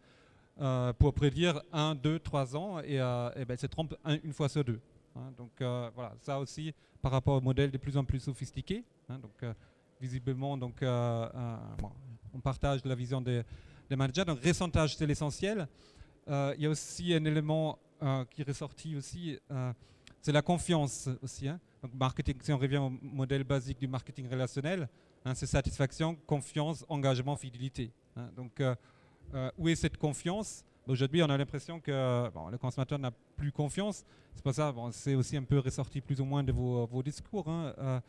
pour prédire 1, 2, 3 ans et ben, se trompe une fois sur deux. Hein. Donc voilà, ça aussi par rapport au modèle de plus en plus sophistiqué. Hein. Donc visiblement, donc, bon, on partage la vision des managers. Donc récentrage, c'est l'essentiel. Il y a aussi un élément qui est ressorti aussi, c'est la confiance aussi. Hein. Donc marketing, si on revient au modèle basique du marketing relationnel, hein, c'est satisfaction, confiance, engagement, fidélité. Hein. Donc où est cette confiance? Aujourd'hui, on a l'impression que bon, le consommateur n'a plus confiance. C'est pour ça, bon, c'est aussi un peu ressorti plus ou moins de vos discours, hein,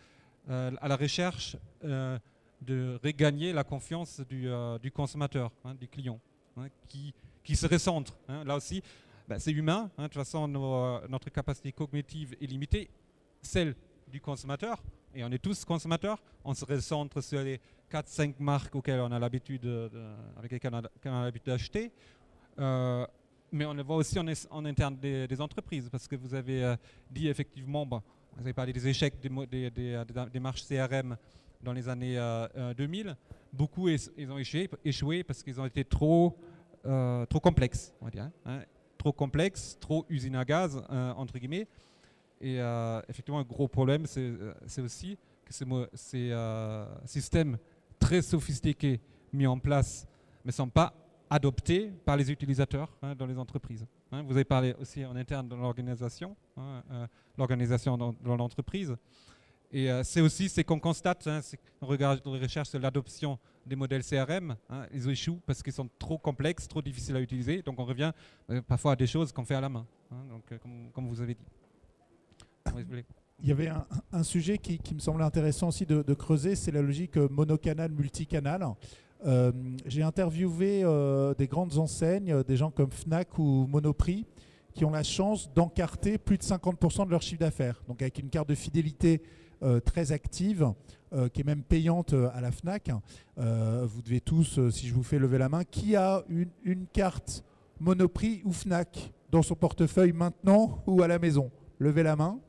à la recherche de regagner la confiance du consommateur, hein, du client, hein, qui se recentre. Hein. Là aussi, ben, c'est humain. Hein, de toute façon, notre capacité cognitive est limitée, celle du consommateur. Et on est tous consommateurs. On se recentre sur les 4-5 marques auxquelles on a l'habitude avec lesquelles on a l'habitude d'acheter. Mais on le voit aussi en interne des entreprises, parce que vous avez dit effectivement, bon, vous avez parlé des échecs des marches CRM dans les années 2000. Beaucoup ils ont échoué parce qu'ils ont été trop complexes, on va dire, hein, trop complexes, trop usine à gaz, entre guillemets. Et effectivement, un gros problème, c'est aussi que ces systèmes très sophistiqués mis en place ne sont pas adoptés par les utilisateurs, hein, dans les entreprises. Hein. Vous avez parlé aussi en interne dans l'organisation, hein, l'organisation dans l'entreprise. Et c'est aussi ce qu'on constate, hein, on regarde dans les recherches sur l'adoption des modèles CRM, hein, ils échouent parce qu'ils sont trop complexes, trop difficiles à utiliser. Donc on revient parfois à des choses qu'on fait à la main, hein, donc, comme vous avez dit. Il y avait un sujet qui me semblait intéressant aussi de creuser, c'est la logique monocanal, multicanal. J'ai interviewé des grandes enseignes, des gens comme Fnac ou Monoprix, qui ont la chance d'encarter plus de 50% de leur chiffre d'affaires. Donc avec une carte de fidélité très active, qui est même payante à la Fnac. Vous devez tous, si je vous fais lever la main, qui a une carte Monoprix ou Fnac dans son portefeuille maintenant ou à la maison? Levez la main.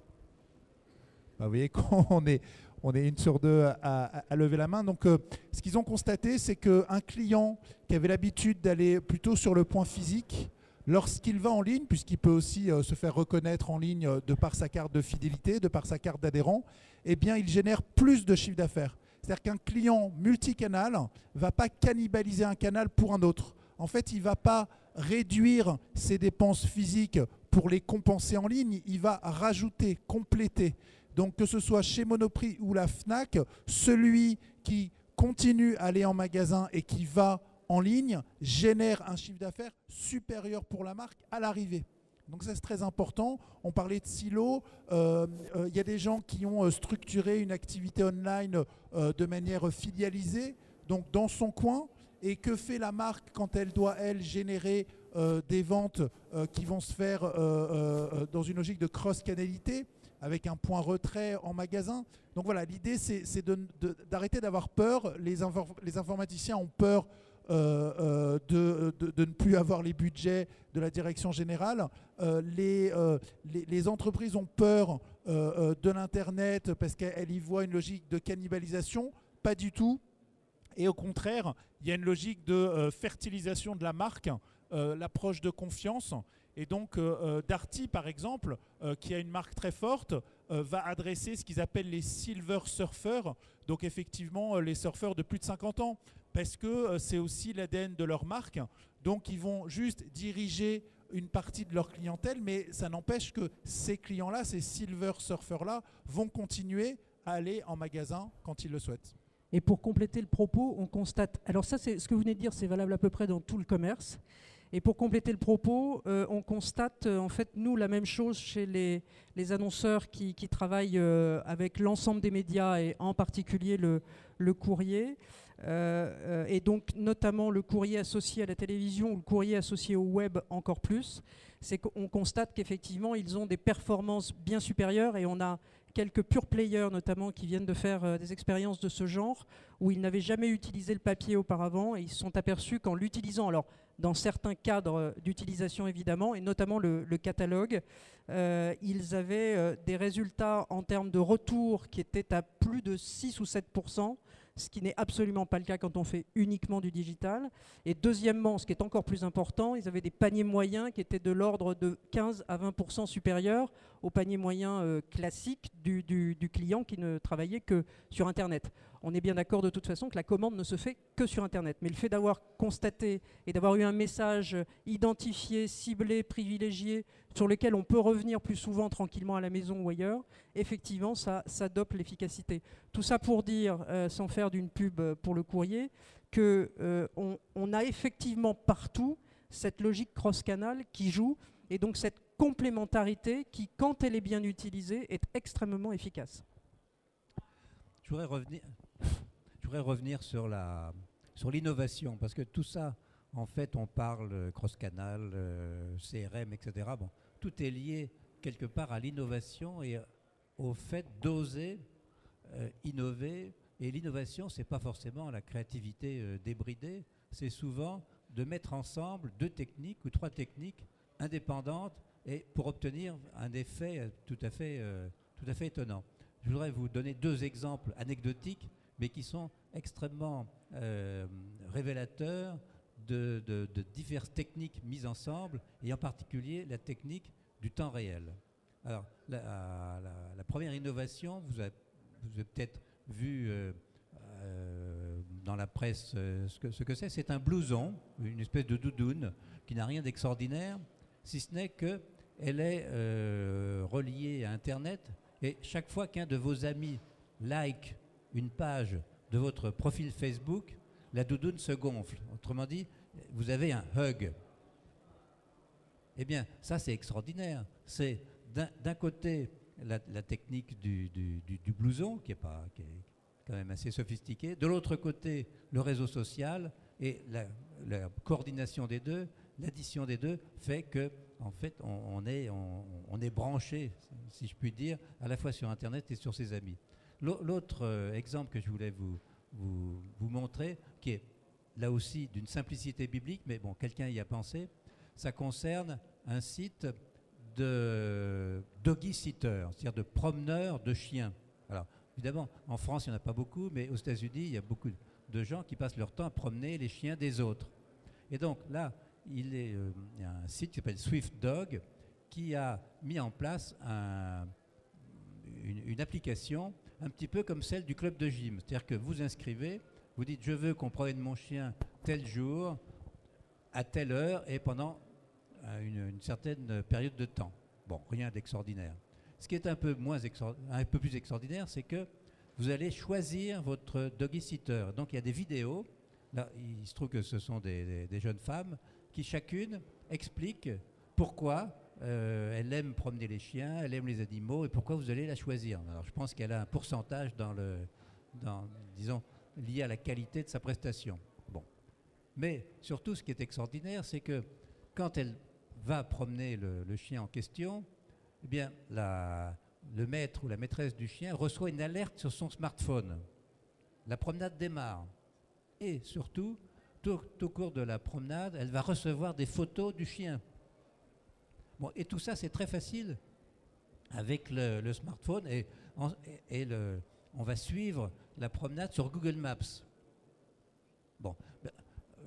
Bah, vous voyez qu'on est 1 sur 2 à lever la main. Donc, ce qu'ils ont constaté, c'est qu'un client qui avait l'habitude d'aller plutôt sur le point physique, lorsqu'il va en ligne, puisqu'il peut aussi se faire reconnaître en ligne de par sa carte de fidélité, de par sa carte d'adhérent, eh bien, il génère plus de chiffre d'affaires. C'est-à-dire qu'un client multicanal ne va pas cannibaliser un canal pour un autre. En fait, il ne va pas réduire ses dépenses physiques pour les compenser en ligne, il va rajouter, compléter. Donc que ce soit chez Monoprix ou la Fnac, celui qui continue à aller en magasin et qui va en ligne génère un chiffre d'affaires supérieur pour la marque à l'arrivée. Donc ça c'est très important. On parlait de silos. Il y a des gens qui ont structuré une activité online de manière filialisée, donc dans son coin. Et que fait la marque quand elle doit, elle, générer des ventes qui vont se faire dans une logique de cross-canalité, avec un point retrait en magasin. Donc voilà, l'idée c'est d'arrêter d'avoir peur. Les informaticiens ont peur de ne plus avoir les budgets de la direction générale. Les entreprises ont peur de l'Internet parce qu'elles y voient une logique de cannibalisation. Pas du tout. Et au contraire, il y a une logique de fertilisation de la marque, l'approche de confiance. Et donc, Darty, par exemple, qui a une marque très forte, va adresser ce qu'ils appellent les silver surfers, donc effectivement les surfeurs de plus de 50 ans, parce que c'est aussi l'ADN de leur marque. Donc, ils vont juste diriger une partie de leur clientèle, mais ça n'empêche que ces clients-là, ces silver surfers-là, vont continuer à aller en magasin quand ils le souhaitent. Et pour compléter le propos, on constate... Alors ça, c'est ce que vous venez de dire, c'est valable à peu près dans tout le commerce. Et pour compléter le propos, on constate en fait, nous, la même chose chez les annonceurs qui travaillent avec l'ensemble des médias et en particulier le courrier. Et donc notamment le courrier associé à la télévision ou le courrier associé au web encore plus. C'est qu'on constate qu'effectivement, ils ont des performances bien supérieures et on a quelques pure players notamment qui viennent de faire des expériences de ce genre où ils n'avaient jamais utilisé le papier auparavant et ils se sont aperçus qu'en l'utilisant, alors dans certains cadres d'utilisation évidemment, et notamment le catalogue, ils avaient des résultats en termes de retour qui étaient à plus de 6 ou 7%, ce qui n'est absolument pas le cas quand on fait uniquement du digital. Et deuxièmement, ce qui est encore plus important, ils avaient des paniers moyens qui étaient de l'ordre de 15 à 20% supérieurs au panier moyen classique du client qui ne travaillait que sur Internet. On est bien d'accord de toute façon que la commande ne se fait que sur Internet. Mais le fait d'avoir constaté et d'avoir eu un message identifié, ciblé, privilégié, sur lequel on peut revenir plus souvent tranquillement à la maison ou ailleurs, effectivement, ça dope l'efficacité. Tout ça pour dire, sans faire d'une pub pour le courrier, qu'on a effectivement partout cette logique cross-canal qui joue, et donc cette complémentarité qui, quand elle est bien utilisée, est extrêmement efficace. Je voudrais revenir sur l'innovation, parce que tout ça, en fait, on parle cross-canal, CRM, etc. Bon, tout est lié quelque part à l'innovation et au fait d'oser innover. Et l'innovation, ce n'est pas forcément la créativité débridée, c'est souvent de mettre ensemble 2 techniques ou 3 techniques indépendantes et pour obtenir un effet tout à fait étonnant. Je voudrais vous donner 2 exemples anecdotiques, mais qui sont extrêmement révélateurs de diverses techniques mises ensemble, et en particulier la technique du temps réel. Alors, la première innovation, vous avez peut-être vu dans la presse ce que c'est un blouson, une espèce de doudoune qui n'a rien d'extraordinaire, si ce n'est qu'elle est reliée à Internet, et chaque fois qu'un de vos amis like une page de votre profil Facebook, la doudoune se gonfle. Autrement dit, vous avez un hug. Eh bien, ça c'est extraordinaire. C'est d'un côté la technique du blouson, qui est quand même assez sophistiquée. De l'autre côté, le réseau social et la coordination des deux, l'addition des deux fait que, en fait, on est branché, si je puis dire, à la fois sur Internet et sur ses amis. L'autre exemple que je voulais vous montrer, qui est là aussi d'une simplicité biblique, mais bon, quelqu'un y a pensé, ça concerne un site de doggy sitter, c'est-à-dire de promeneurs de chiens. Alors, évidemment, en France, il n'y en a pas beaucoup, mais aux États-Unis, il y a beaucoup de gens qui passent leur temps à promener les chiens des autres. Et donc là, il y a un site qui s'appelle Swift Dog qui a mis en place une application un petit peu comme celle du club de gym. C'est-à-dire que vous inscrivez, vous dites « je veux qu'on promène mon chien tel jour, à telle heure et pendant une certaine période de temps ». Bon, rien d'extraordinaire. Ce qui est un peu plus extraordinaire, c'est que vous allez choisir votre doggy sitter. Donc il y a des vidéos. Là, il se trouve que ce sont des jeunes femmes qui chacune expliquent pourquoi elle aime promener les chiens, elle aime les animaux et pourquoi vous allez la choisir. Alors je pense qu'elle a un pourcentage disons, lié à la qualité de sa prestation. Bon. Mais surtout, ce qui est extraordinaire, c'est que quand elle va promener le chien en question, eh bien, le maître ou la maîtresse du chien reçoit une alerte sur son smartphone. La promenade démarre. Et surtout, tout au cours de la promenade, elle va recevoir des photos du chien. Bon, et tout ça, c'est très facile avec le smartphone. Et on va suivre la promenade sur Google Maps. Bon, ben,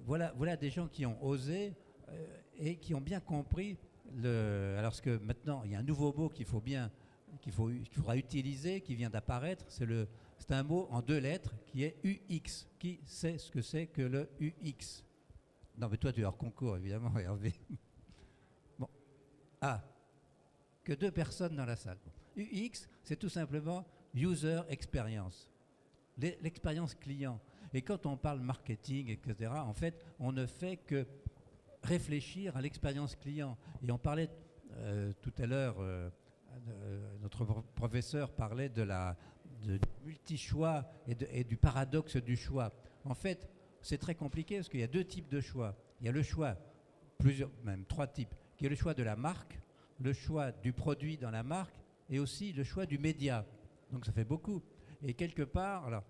voilà des gens qui ont osé et qui ont bien compris. Alors que maintenant, il y a un nouveau mot qu'il faudra utiliser, qui vient d'apparaître. C'est un mot en 2 lettres qui est UX. Qui sait ce que c'est que le UX? Non, mais toi, tu es hors concours, évidemment, Hervé. Bon. Ah, que 2 personnes dans la salle. Bon. UX, c'est tout simplement User Experience, l'expérience client. Et quand on parle marketing, etc., en fait, on ne fait que réfléchir à l'expérience client. Et on parlait tout à l'heure, notre professeur parlait de multi-choix et du paradoxe du choix. En fait, c'est très compliqué parce qu'il y a 2 types de choix. Il y a le choix, même 3 types, qui est le choix de la marque, le choix du produit dans la marque et aussi le choix du média. Donc ça fait beaucoup. Et quelque part, alors,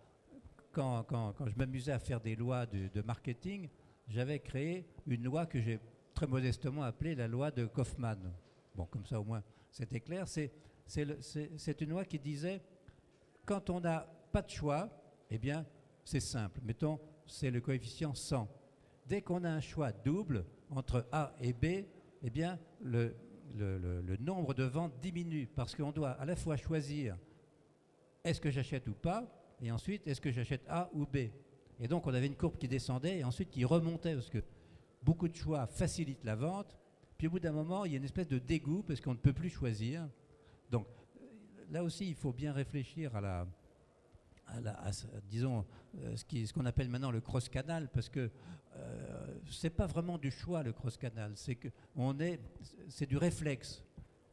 quand je m'amusais à faire des lois de marketing, j'avais créé une loi que j'ai très modestement appelée la loi de Kaufmann. Bon, comme ça au moins c'était clair. C'est une loi qui disait, quand on n'a pas de choix, eh bien, c'est simple. Mettons, c'est le coefficient 100. Dès qu'on a un choix double entre A et B, eh bien, le nombre de ventes diminue parce qu'on doit à la fois choisir est-ce que j'achète ou pas, et ensuite est-ce que j'achète A ou B. Et donc on avait une courbe qui descendait et ensuite qui remontait parce que beaucoup de choix facilitent la vente. Puis au bout d'un moment, il y a une espèce de dégoût parce qu'on ne peut plus choisir. Donc là aussi, il faut bien réfléchir disons, ce qu'on appelle maintenant le cross-canal, parce que c'est pas vraiment du choix, le cross-canal, c'est du réflexe.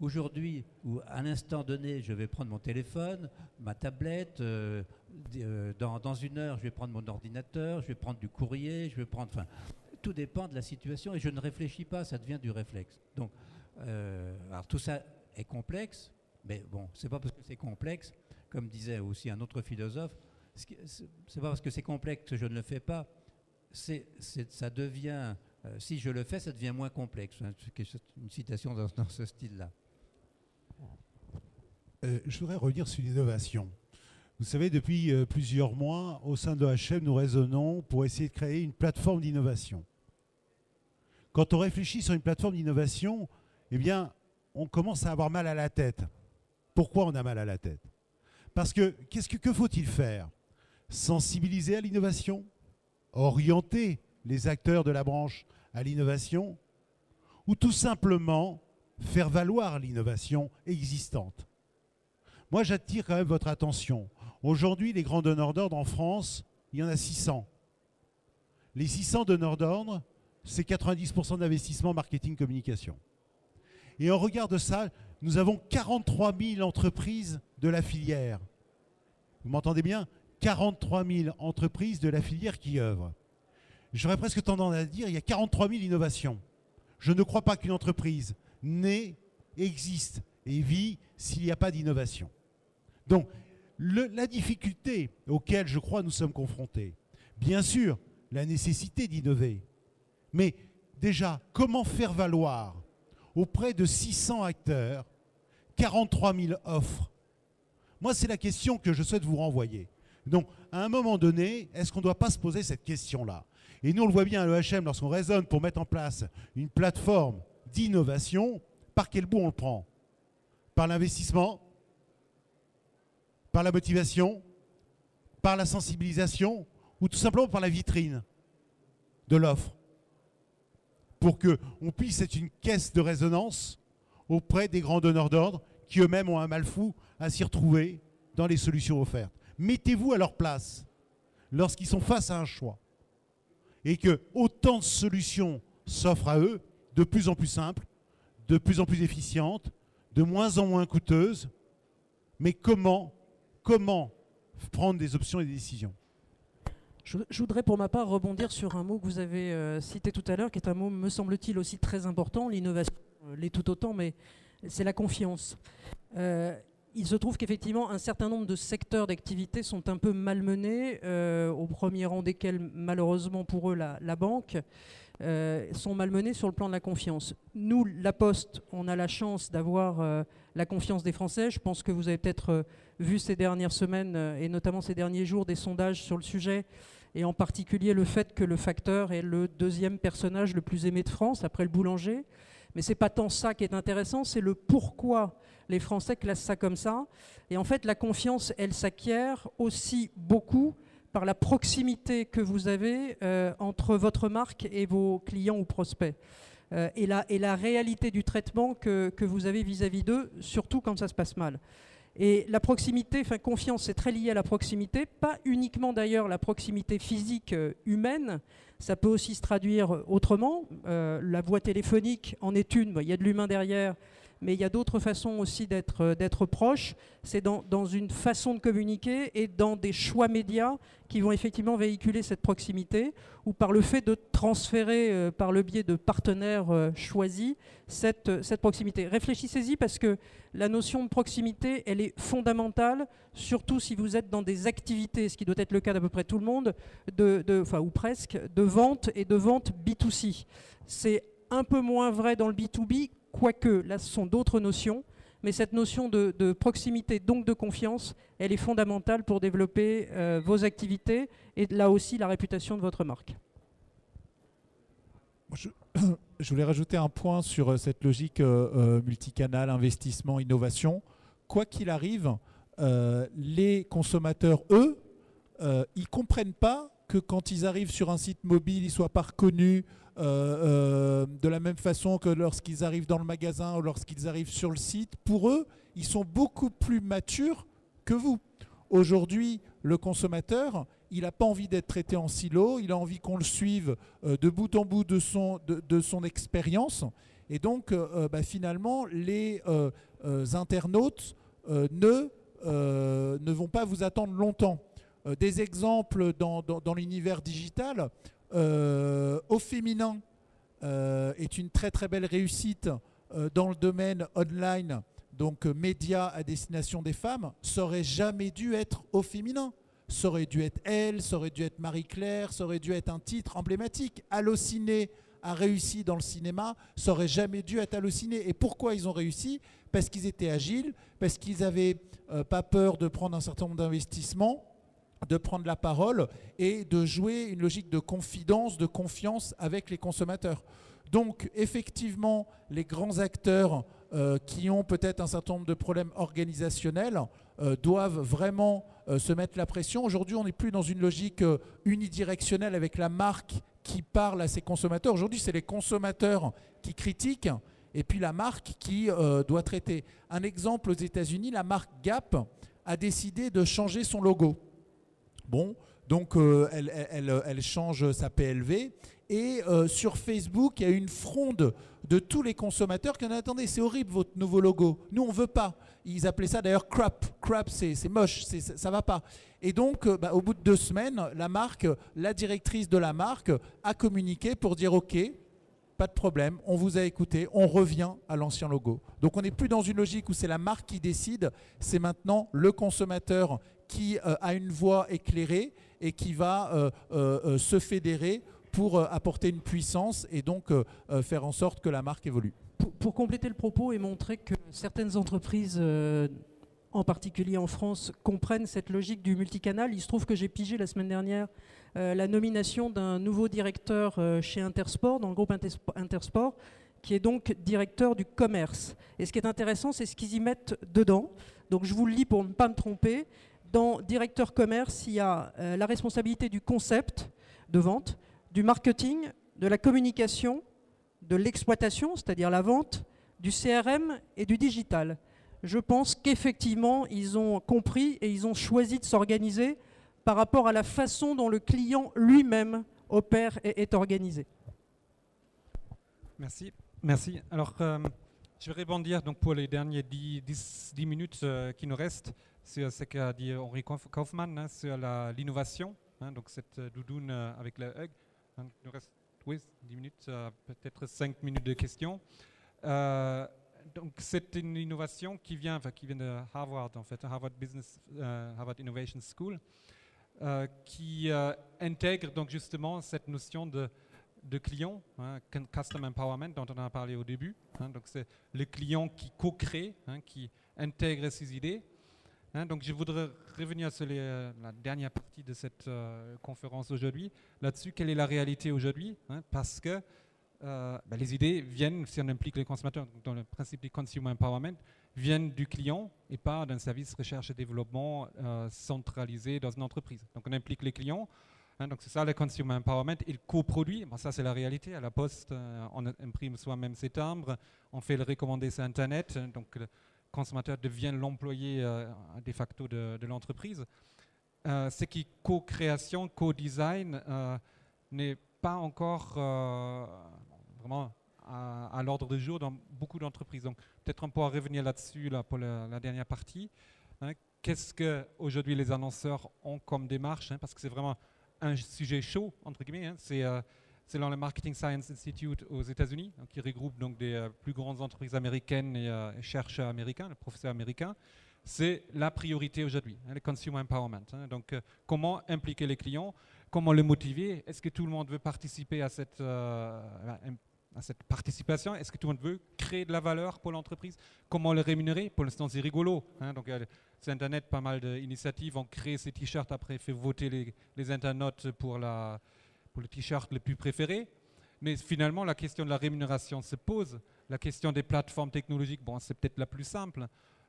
Aujourd'hui, ou à l'instant donné, je vais prendre mon téléphone, ma tablette, dans une heure, je vais prendre mon ordinateur, je vais prendre du courrier, enfin, tout dépend de la situation et je ne réfléchis pas, ça devient du réflexe. Donc, alors tout ça est complexe, mais bon, c'est pas parce que c'est complexe, comme disait aussi un autre philosophe, c'est pas parce que c'est complexe que je ne le fais pas, ça devient, si je le fais, ça devient moins complexe. C'est une citation dans ce style-là. Je voudrais revenir sur l'innovation. Vous savez, depuis plusieurs mois, au sein de l'OHM, nous raisonnons pour essayer de créer une plateforme d'innovation. Quand on réfléchit sur une plateforme d'innovation, eh bien, on commence à avoir mal à la tête. Pourquoi on a mal à la tête? Parce que, que faut-il faire? Sensibiliser à l'innovation? Orienter les acteurs de la branche à l'innovation? Ou tout simplement faire valoir l'innovation existante? Moi, j'attire quand même votre attention. Aujourd'hui, les grands donneurs d'ordre en France, il y en a 600. Les 600 donneurs d'ordre, c'est 90% d'investissement marketing-communication. Et en regard de ça, nous avons 43 000 entreprises de la filière. Vous m'entendez bien? 43 000 entreprises de la filière qui œuvrent. J'aurais presque tendance à dire qu'il y a 43 000 innovations. Je ne crois pas qu'une entreprise naît, existe et vit s'il n'y a pas d'innovation. Donc, la difficulté auquel je crois nous sommes confrontés, bien sûr, la nécessité d'innover, mais déjà, comment faire valoir auprès de 600 acteurs 43 000 offres? Moi, c'est la question que je souhaite vous renvoyer. Donc, à un moment donné, est-ce qu'on ne doit pas se poser cette question-là? Et nous, on le voit bien à l'EHM, lorsqu'on raisonne pour mettre en place une plateforme d'innovation, par quel bout on le prend? Par l'investissement? Par la motivation? Par la sensibilisation? Ou tout simplement par la vitrine de l'offre? Pour qu'on puisse être une caisse de résonance auprès des grands donneurs d'ordre qui eux-mêmes ont un mal fou à s'y retrouver dans les solutions offertes. Mettez-vous à leur place lorsqu'ils sont face à un choix et que autant de solutions s'offrent à eux, de plus en plus simples, de plus en plus efficientes, de moins en moins coûteuses. Mais comment prendre des options et des décisions? Je voudrais pour ma part rebondir sur un mot que vous avez cité tout à l'heure, qui est un mot, me semble-t-il, aussi très important. L'innovation l'est tout autant, mais c'est la confiance. Il se trouve qu'effectivement, un certain nombre de secteurs d'activité sont un peu malmenés, au premier rang desquels, malheureusement pour eux, la banque, sont malmenés sur le plan de la confiance. Nous, La Poste, on a la chance d'avoir la confiance des Français. Je pense que vous avez peut-être vu ces dernières semaines, et notamment ces derniers jours, des sondages sur le sujet, et en particulier le fait que le facteur est le deuxième personnage le plus aimé de France, après le boulanger. Mais ce n'est pas tant ça qui est intéressant, c'est le pourquoi les Français classent ça comme ça. Et en fait, la confiance, elle s'acquiert aussi beaucoup par la proximité que vous avez entre votre marque et vos clients ou prospects. Et la réalité du traitement que vous avez vis-à-vis d'eux, surtout quand ça se passe mal. Et la proximité, enfin confiance, c'est très lié à la proximité, pas uniquement d'ailleurs la proximité physique humaine, ça peut aussi se traduire autrement. La voix téléphonique en est une, il y a de l'humain derrière, mais il y a d'autres façons aussi d'être proche. C'est dans une façon de communiquer et dans des choix médias qui vont effectivement véhiculer cette proximité, ou par le fait de transférer par le biais de partenaires choisis cette proximité. Réfléchissez-y, parce que la notion de proximité, elle est fondamentale, surtout si vous êtes dans des activités, ce qui doit être le cas d'à peu près tout le monde, ou presque, de vente et de vente B2C. C'est un peu moins vrai dans le B2B, quoique là ce sont d'autres notions, mais cette notion de proximité, donc de confiance, elle est fondamentale pour développer vos activités et là aussi la réputation de votre marque. Je voulais rajouter un point sur cette logique multicanal, investissement, innovation. Quoi qu'il arrive, les consommateurs, eux, ils ne comprennent pas que quand ils arrivent sur un site mobile, ils ne soient pas reconnus de la même façon que lorsqu'ils arrivent dans le magasin ou lorsqu'ils arrivent sur le site. Pour eux, ils sont beaucoup plus matures que vous. Aujourd'hui, le consommateur, il n'a pas envie d'être traité en silo, il a envie qu'on le suive de bout en bout de son expérience. Et donc, finalement, les internautes ne vont pas vous attendre longtemps. Des exemples dans l'univers digital, Au Féminin est une très très belle réussite dans le domaine online, donc médias à destination des femmes. Ça aurait jamais dû être Au Féminin. Ça aurait dû être Elle, ça aurait dû être Marie-Claire, ça aurait dû être un titre emblématique. Allociné a réussi dans le cinéma, ça aurait jamais dû être Allociné. Et pourquoi ils ont réussi? Parce qu'ils étaient agiles, parce qu'ils n'avaient pas peur de prendre un certain nombre d'investissements, de prendre la parole et de jouer une logique de confidence, de confiance avec les consommateurs. Donc effectivement, les grands acteurs qui ont peut-être un certain nombre de problèmes organisationnels doivent vraiment se mettre la pression. Aujourd'hui, on n'est plus dans une logique unidirectionnelle avec la marque qui parle à ses consommateurs. Aujourd'hui, c'est les consommateurs qui critiquent et puis la marque qui doit traiter. Un exemple, aux États-Unis, la marque Gap a décidé de changer son logo. Bon, donc elle change sa PLV et sur Facebook, il y a une fronde de tous les consommateurs qui ont dit « Attendez, c'est horrible votre nouveau logo, nous on ne veut pas ». Ils appelaient ça d'ailleurs crap. Crap, c'est moche, ça ne va pas. Et donc, au bout de 2 semaines, la directrice de la marque a communiqué pour dire « Ok, pas de problème, on vous a écouté, on revient à l'ancien logo ». Donc on n'est plus dans une logique où c'est la marque qui décide, c'est maintenant le consommateur qui a une voix éclairée et qui va se fédérer pour apporter une puissance et donc faire en sorte que la marque évolue. Pour compléter le propos et montrer que certaines entreprises, en particulier en France, comprennent cette logique du multicanal, il se trouve que j'ai pigé la semaine dernière la nomination d'un nouveau directeur chez Intersport, dans le groupe Intersport, qui est donc directeur du commerce. Et ce qui est intéressant, c'est ce qu'ils y mettent dedans. Donc je vous le lis pour ne pas me tromper. Dans directeur commerce, il y a la responsabilité du concept de vente, du marketing, de la communication, de l'exploitation, c'est-à-dire la vente, du CRM et du digital. Je pense qu'effectivement, ils ont compris et ils ont choisi de s'organiser par rapport à la façon dont le client lui-même opère et est organisé. Merci. Merci. Alors, je vais rebondir donc pour les dernières 10 minutes qui nous restent sur ce qu'a dit Henri Kaufmann sur l'innovation, donc cette doudoune avec le hug. Il nous reste 10 minutes, peut-être 5 minutes de questions. Donc c'est une innovation qui vient de Harvard, en fait, Harvard Innovation School, qui intègre donc justement cette notion de client, Custom Empowerment dont on a parlé au début. Donc c'est le client qui co-crée, qui intègre ses idées. Donc je voudrais revenir sur la dernière partie de cette conférence aujourd'hui, là-dessus, quelle est la réalité aujourd'hui, parce que les idées viennent, si on implique les consommateurs, dans le principe du Consumer Empowerment, viennent du client et pas d'un service recherche et développement centralisé dans une entreprise. Donc on implique les clients, donc c'est ça le Consumer Empowerment, il coproduit, ça c'est la réalité, à la Poste, on imprime soi-même ses timbres, on fait le recommander sur Internet, donc le consommateur devient l'employé de facto de l'entreprise. Ce qui co-création, co-design n'est pas encore vraiment à l'ordre du jour dans beaucoup d'entreprises. Donc peut-être on pourra revenir là-dessus pour la dernière partie. Qu'est-ce qu'aujourd'hui les annonceurs ont comme démarche, parce que c'est vraiment un sujet chaud, entre guillemets. C'est dans le Marketing Science Institute aux États-Unis, qui regroupe donc des plus grandes entreprises américaines et chercheurs américains, professeurs américains. C'est la priorité aujourd'hui, le Consumer Empowerment. Donc, comment impliquer les clients, comment les motiver? Est-ce que tout le monde veut participer à à cette participation? Est-ce que tout le monde veut créer de la valeur pour l'entreprise? Comment le rémunérer? Pour l'instant, c'est rigolo. Donc, sur Internet, pas mal d'initiatives ont créé ces t-shirts, après fait voter les internautes pour le t-shirt le plus préféré. Mais finalement, la question de la rémunération se pose. La question des plateformes technologiques, bon, c'est peut-être la plus simple.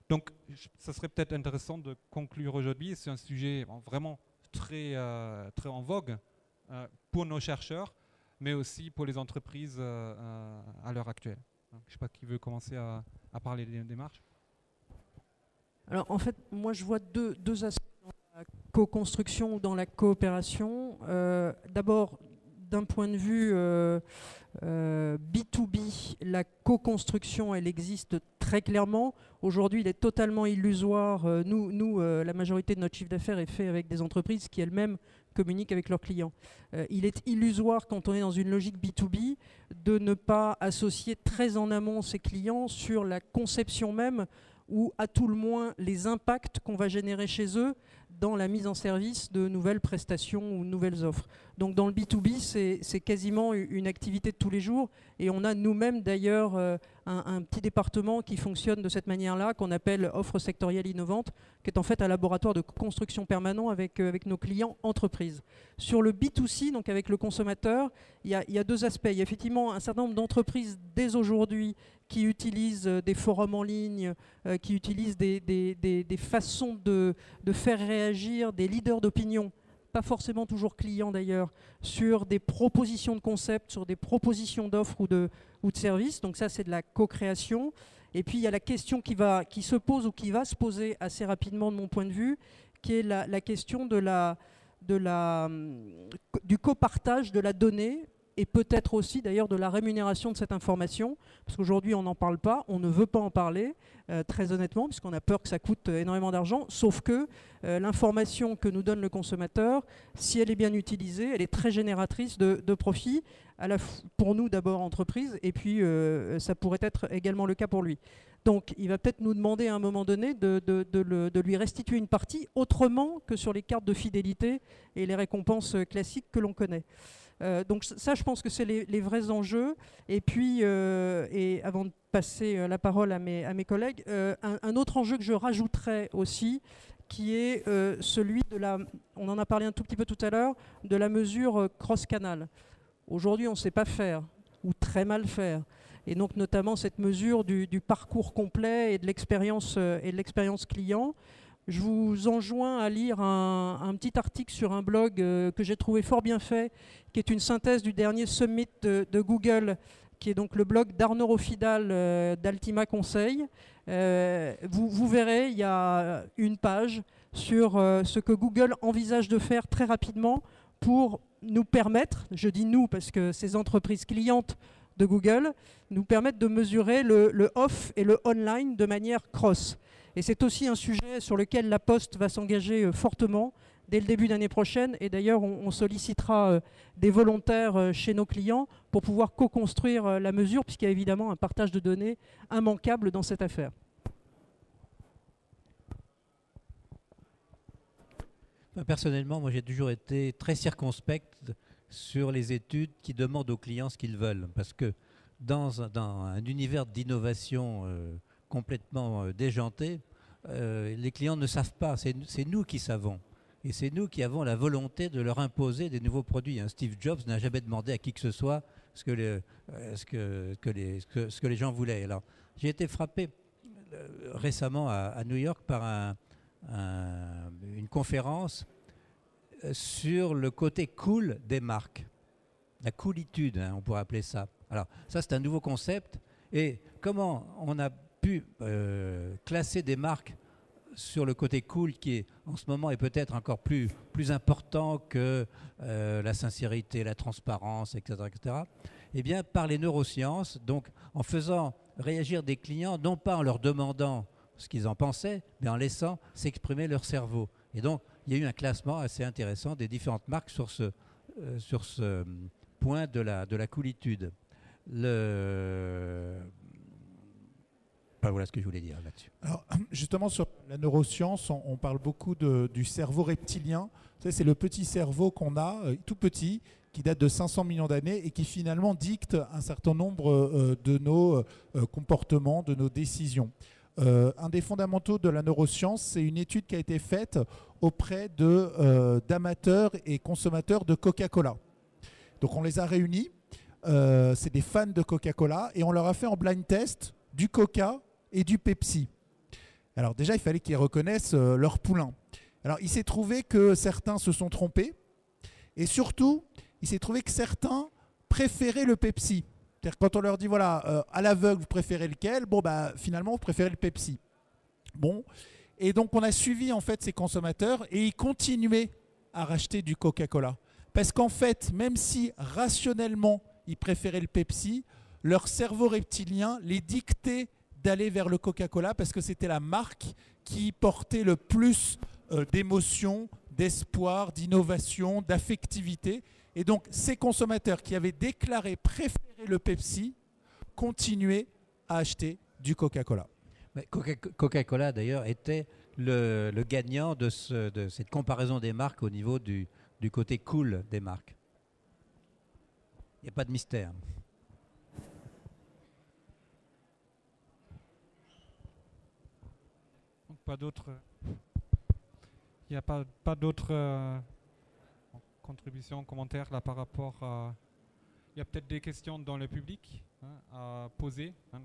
Donc, ça serait peut-être intéressant de conclure aujourd'hui. C'est un sujet vraiment très en vogue pour nos chercheurs, mais aussi pour les entreprises à l'heure actuelle. Donc, je ne sais pas qui veut commencer à parler des démarches. Alors, en fait, moi, je vois deux aspects dans la co-construction ou dans la coopération. D'abord, d'un point de vue B2B, la co-construction, elle existe très clairement. Aujourd'hui, il est totalement illusoire. Nous, la majorité de notre chiffre d'affaires est fait avec des entreprises qui elles-mêmes communiquent avec leurs clients. Il est illusoire, quand on est dans une logique B2B, de ne pas associer très en amont ses clients sur la conception même ou à tout le moins les impacts qu'on va générer chez eux dans la mise en service de nouvelles prestations ou de nouvelles offres. Donc dans le B2B, c'est quasiment une activité de tous les jours, et on a nous-mêmes d'ailleurs un petit département qui fonctionne de cette manière-là, qu'on appelle offre sectorielle innovante, qui est en fait un laboratoire de construction permanent avec nos clients entreprises. Sur le B2C, donc avec le consommateur, il y a deux aspects. Il y a effectivement un certain nombre d'entreprises dès aujourd'hui qui utilisent des forums en ligne, qui utilisent des façons de faire réagir des leaders d'opinion, pas forcément toujours clients d'ailleurs, sur des propositions de concepts, sur des propositions d'offres ou de services. Donc ça, c'est de la co-création. Et puis il y a la question qui se pose ou qui va se poser assez rapidement de mon point de vue, qui est la question du copartage de la donnée, et peut-être aussi d'ailleurs de la rémunération de cette information, parce qu'aujourd'hui on n'en parle pas, on ne veut pas en parler, très honnêtement, puisqu'on a peur que ça coûte énormément d'argent, sauf que l'information que nous donne le consommateur, si elle est bien utilisée, elle est très génératrice de profit, pour nous d'abord entreprise, et puis ça pourrait être également le cas pour lui. Donc il va peut-être nous demander à un moment donné de lui restituer une partie autrement que sur les cartes de fidélité et les récompenses classiques que l'on connaît. Donc ça, je pense que c'est les vrais enjeux. Et puis, et avant de passer la parole à mes collègues, un autre enjeu que je rajouterais aussi, qui est celui on en a parlé un tout petit peu tout à l'heure, de la mesure cross-canal. Aujourd'hui, on ne sait pas faire, ou très mal faire. Et donc notamment cette mesure du parcours complet et de l'expérience client. Je vous enjoins à lire un petit article sur un blog que j'ai trouvé fort bien fait, qui est une synthèse du dernier summit de Google, qui est donc le blog d'Arnaud Rofidal d'Altima Conseil. Vous verrez, il y a une page sur ce que Google envisage de faire très rapidement pour nous permettre, je dis nous parce que ces entreprises clientes de Google, nous permettent de mesurer le off et le online de manière cross. Et c'est aussi un sujet sur lequel la Poste va s'engager fortement dès le début d'année prochaine. Et d'ailleurs, on sollicitera des volontaires chez nos clients pour pouvoir co-construire la mesure, puisqu'il y a évidemment un partage de données immanquable dans cette affaire. Personnellement, moi j'ai toujours été très circonspect sur les études qui demandent aux clients ce qu'ils veulent. Parce que dans un univers d'innovation complètement déjanté, les clients ne savent pas, c'est nous qui savons. Et c'est nous qui avons la volonté de leur imposer des nouveaux produits. Steve Jobs n'a jamais demandé à qui que ce soit ce que les gens voulaient. Alors, j'ai été frappé récemment à New York par une conférence sur le côté cool des marques. La coolitude, on pourrait appeler ça. Alors, ça, c'est un nouveau concept. Et comment on a pu classer des marques sur le côté cool qui en ce moment est peut-être encore plus important que la sincérité, la transparence, etc., etc. Eh bien, par les neurosciences, donc en faisant réagir des clients, non pas en leur demandant ce qu'ils en pensaient, mais en laissant s'exprimer leur cerveau. Et donc, il y a eu un classement assez intéressant des différentes marques sur ce point de la coolitude. Voilà ce que je voulais dire là-dessus. Alors, justement, sur la neuroscience, on parle beaucoup du cerveau reptilien. Vous savez, c'est le petit cerveau qu'on a, tout petit, qui date de 500 millions d'années et qui finalement dicte un certain nombre de nos comportements, de nos décisions. Un des fondamentaux de la neuroscience, c'est une étude qui a été faite auprès d'amateurs et consommateurs de Coca-Cola. Donc on les a réunis, c'est des fans de Coca-Cola, et on leur a fait en blind test du Coca et du Pepsi. Alors déjà, il fallait qu'ils reconnaissent leur poulain. Alors il s'est trouvé que certains se sont trompés, et surtout, il s'est trouvé que certains préféraient le Pepsi. C'est-à-dire quand on leur dit, voilà, à l'aveugle, vous préférez lequel? Bon, bah, finalement, vous préférez le Pepsi. Bon, et donc on a suivi en fait ces consommateurs, et ils continuaient à racheter du Coca-Cola. Parce qu'en fait, même si rationnellement, ils préféraient le Pepsi, leur cerveau reptilien les dictait d'aller vers le Coca-Cola parce que c'était la marque qui portait le plus d'émotion, d'espoir, d'innovation, d'affectivité. Et donc, ces consommateurs qui avaient déclaré préférer le Pepsi continuaient à acheter du Coca-Cola. Coca-Cola, d'ailleurs, était le gagnant de cette comparaison des marques au niveau du côté cool des marques. Il n'y a pas de mystère. Pas d'autres. Il n'y a pas d'autres contributions, commentaires là par rapport à. Il y a peut-être des questions dans le public à poser. Donc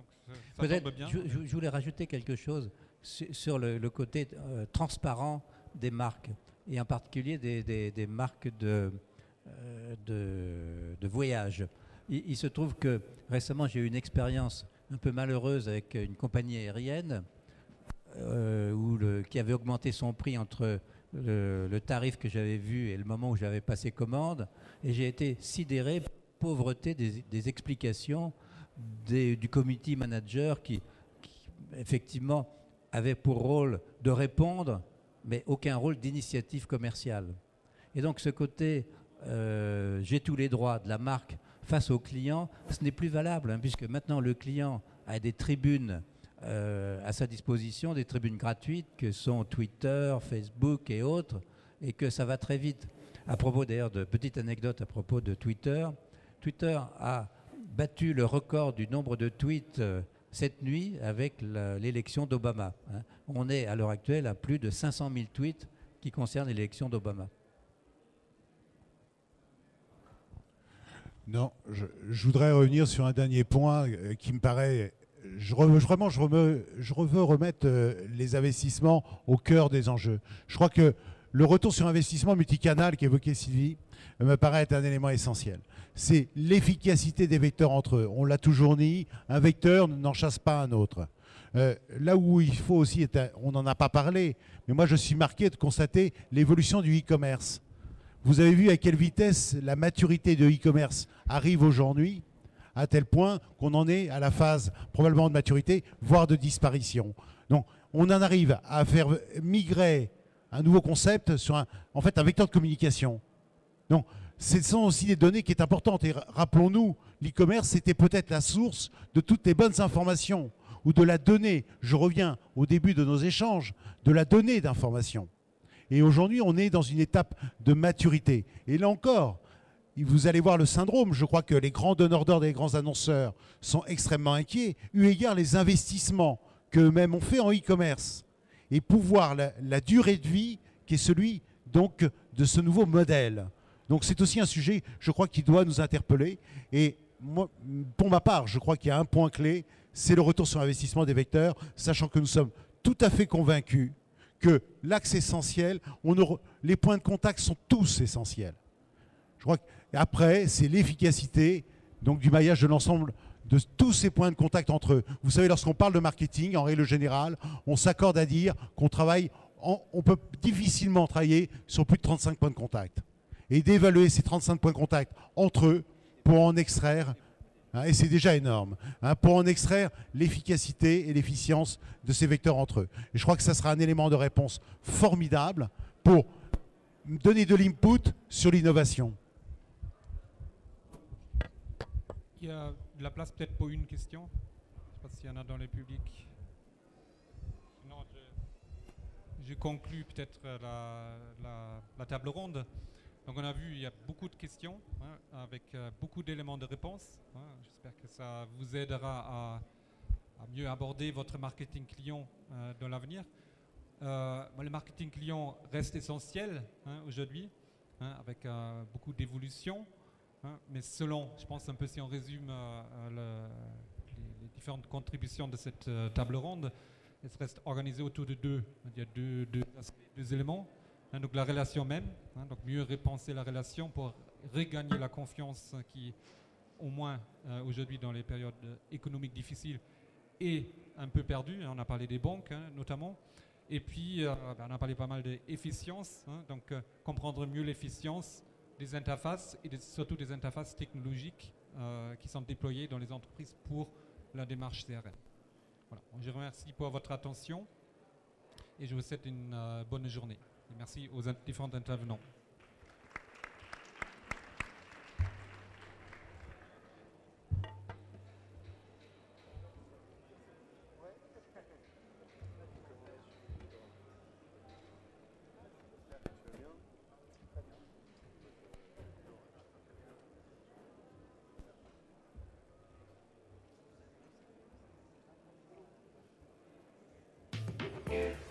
ça tombe bien. Je voulais rajouter quelque chose sur le côté transparent des marques, et en particulier des marques de voyage. Il se trouve que récemment, j'ai eu une expérience un peu malheureuse avec une compagnie aérienne qui avait augmenté son prix entre le tarif que j'avais vu et le moment où j'avais passé commande. Et j'ai été sidéré, pauvreté des explications du community manager qui effectivement avait pour rôle de répondre, mais aucun rôle d'initiative commerciale. Et donc ce côté j'ai tous les droits de la marque face au client, ce n'est plus valable, puisque maintenant le client a des tribunes à sa disposition, des tribunes gratuites que sont Twitter, Facebook et autres, et que ça va très vite. À propos d'ailleurs de petite anecdote à propos de Twitter, Twitter a battu le record du nombre de tweets cette nuit avec l'élection d'Obama. On est à l'heure actuelle à plus de 500 000 tweets qui concernent l'élection d'Obama. Non, je voudrais revenir sur un dernier point qui me paraît. Je veux remettre les investissements au cœur des enjeux. Je crois que le retour sur investissement multicanal qu'évoquait Sylvie me paraît être un élément essentiel. C'est l'efficacité des vecteurs entre eux. On l'a toujours dit, un vecteur n'en chasse pas un autre. Là où il faut aussi, on n'en a pas parlé, mais moi je suis marqué de constater l'évolution du e-commerce. Vous avez vu à quelle vitesse la maturité de e-commerce arrive aujourd'hui, à tel point qu'on en est à la phase probablement de maturité, voire de disparition. Donc on en arrive à faire migrer un nouveau concept sur un vecteur de communication. Donc ce sont aussi des données qui sont importantes. Et rappelons-nous, l'e-commerce, c'était peut-être la source de toutes les bonnes informations ou de la donnée. Je reviens au début de nos échanges, de la donnée d'information. Et aujourd'hui, on est dans une étape de maturité. Et là encore, vous allez voir le syndrome. Je crois que les grands donneurs d'ordre et les grands annonceurs sont extrêmement inquiets, eu égard les investissements qu'eux-mêmes ont fait en e-commerce. Et pouvoir la durée de vie qui est celui donc de ce nouveau modèle. Donc c'est aussi un sujet, je crois, qui doit nous interpeller. Et moi, pour ma part, je crois qu'il y a un point clé, c'est le retour sur investissement des vecteurs, sachant que nous sommes tout à fait convaincus que l'axe essentiel, les points de contact sont tous essentiels. Je crois qu'après, c'est l'efficacité donc du maillage de l'ensemble de tous ces points de contact entre eux. Vous savez, lorsqu'on parle de marketing, en règle générale, on s'accorde à dire qu'on travaille, on peut difficilement travailler sur plus de 35 points de contact. Et d'évaluer ces 35 points de contact entre eux pour en extraire, et c'est déjà énorme, pour en extraire l'efficacité et l'efficience de ces vecteurs entre eux. Et je crois que ça sera un élément de réponse formidable pour donner de l'input sur l'innovation. Il y a de la place peut-être pour une question. Je ne sais pas s'il y en a dans le public. je conclue peut-être la table ronde. Donc on a vu, il y a beaucoup de questions, avec beaucoup d'éléments de réponse. J'espère que ça vous aidera à mieux aborder votre marketing client dans l'avenir. Le marketing client reste essentiel aujourd'hui, avec beaucoup d'évolution. Mais selon, je pense un peu si on résume les différentes contributions de cette table ronde, elles se restent organisées autour de deux. Il y a deux éléments. Donc la relation même, donc mieux repenser la relation pour regagner la confiance qui, au moins aujourd'hui dans les périodes économiques difficiles, est un peu perdue. On a parlé des banques notamment. Et puis on a parlé pas mal d'efficience, donc comprendre mieux l'efficience des interfaces et surtout des interfaces technologiques qui sont déployées dans les entreprises pour la démarche CRM. Voilà. Je vous remercie pour votre attention et je vous souhaite une bonne journée. Et merci aux différents intervenants. Yeah.